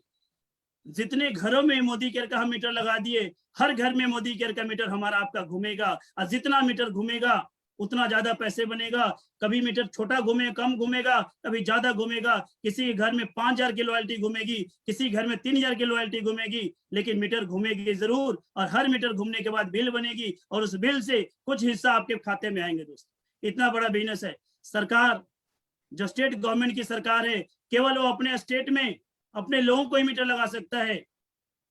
जितने घरों में मोदी केयर का हम मीटर लगा दिए, हर घर में मोदी केयर का मीटर हमारा आपका घूमेगा, और जितना मीटर घूमेगा उतना ज्यादा पैसे बनेगा। कभी मीटर छोटा घूमे, कम घूमेगा, कभी ज्यादा घूमेगा, किसी घर में 5,000 की लॉयल्टी घूमेगी, किसी घर में 3,000 की लॉयल्टी घूमेगी, लेकिन मीटर घूमेगी जरूर, और हर मीटर घूमने के बाद बिल बनेगी, और उस बिल से कुछ हिस्सा आपके खाते में आएंगे दोस्तों। इतना बड़ा बिजनेस है। सरकार जो स्टेट गवर्नमेंट की सरकार है, केवल वो अपने स्टेट में अपने लोगों को ही मीटर लगा सकता है।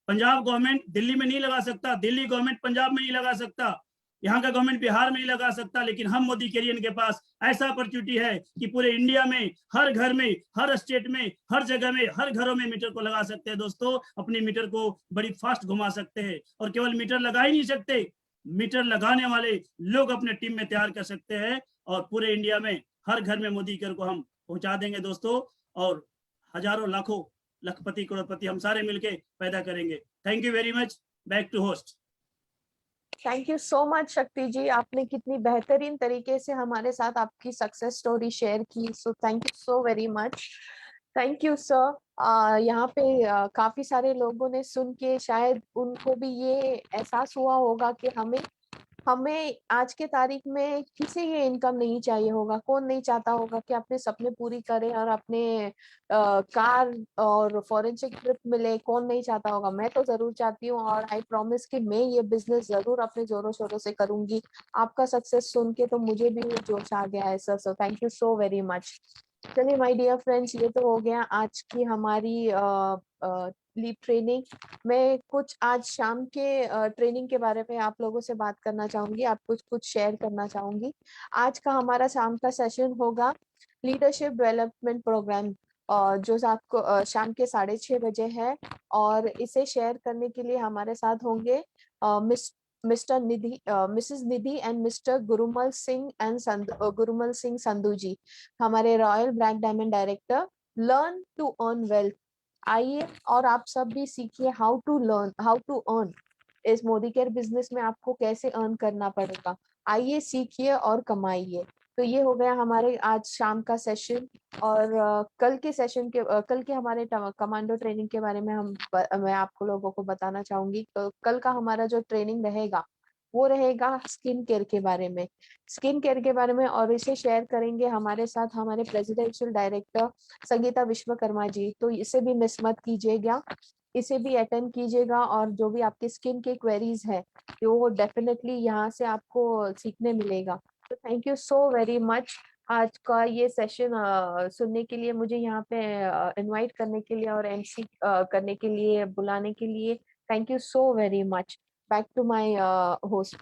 पंजाब गवर्नमेंट दिल्ली में नहीं लगा सकता, दिल्ली गवर्नमेंट पंजाब में नहीं लगा सकता, यहाँ का गवर्नमेंट बिहार में नहीं लगा सकता, लेकिन हम मोदी केयर के पास ऐसा अपॉर्चुनिटी है कि पूरे इंडिया में, हर घर में, हर स्टेट में, हर जगह में, हर घरों में मीटर को लगा सकते हैं दोस्तों। अपने मीटर को बड़ी फास्ट घुमा सकते हैं, और केवल मीटर लगा ही नहीं सकते, मीटर लगाने वाले लोग अपने टीम में तैयार कर सकते हैं, और पूरे इंडिया में हर घर में मोदी केयर को हम पहुंचा देंगे दोस्तों, और हजारों लाखों लखपति करोड़पति हम सारे मिलके पैदा करेंगे। Thank you very much. Back to host. Thank you so much Shakti ji, आपने कितनी बेहतरीन तरीके से हमारे साथ आपकी सक्सेस स्टोरी शेयर की, सो thank you so very much. Thank you sir. यहाँ पे काफी सारे लोगों ने सुन के शायद उनको भी ये एहसास हुआ होगा कि हमें आज के तारीख में किसी ये इनकम नहीं चाहिए होगा। कौन नहीं चाहता होगा कि अपने सपने पूरी करें और अपने कार और फॉरेन से ट्रिप मिले, कौन नहीं चाहता होगा। मैं तो जरूर चाहती हूँ, और आई प्रॉमिस कि मैं ये बिजनेस जरूर अपने जोरों शोरों से करूंगी। आपका सक्सेस सुन के तो मुझे भी जोश आ गया है sir, so thank you so very much. चलिए माय डियर फ्रेंड्स, ये तो हो गया आज की हमारी लीप ट्रेनिंग। मैं कुछ आज शाम के ट्रेनिंग के बारे में आप लोगों से बात करना चाहूंगी, आप कुछ शेयर करना चाहूंगी। आज का हमारा शाम का सेशन होगा लीडरशिप डेवलपमेंट प्रोग्राम, जो शाम के 6:30 बजे है, और इसे शेयर करने के लिए हमारे साथ होंगे Mrs Nidhi and mister Gurumal Singh Sandhu ji, हमारे royal black diamond director. Learn to earn wealth. आइए और आप सब भी सीखिए हाउ टू अर्न। इस मोदी केयर बिजनेस में आपको कैसे अर्न करना पड़ेगा, आइए सीखिए और कमाइए। तो ये हो गया हमारे आज शाम का सेशन। और कल के सेशन के कल के हमारे कमांडो ट्रेनिंग के बारे में मैं आपको लोगों को बताना चाहूंगी। तो कल का हमारा जो ट्रेनिंग रहेगा वो रहेगा स्किन केयर के बारे में, स्किन केयर के बारे में। और इसे शेयर करेंगे हमारे साथ हमारे प्रेसिडेंशियल डायरेक्टर संगीता विश्वकर्मा जी। तो इसे भी मिस मत कीजिएगा, इसे भी अटेंड कीजिएगा। और जो भी आपकी स्किन के क्वेरीज है तो वो डेफिनेटली यहाँ से आपको सीखने मिलेगा। तो thank you so very much आज का ये सेशन सुनने के लिए, मुझे यहाँ पे इनवाइट करने के लिए और एमसी करने के लिए, बुलाने के लिए। Thank you so very much. Back to my host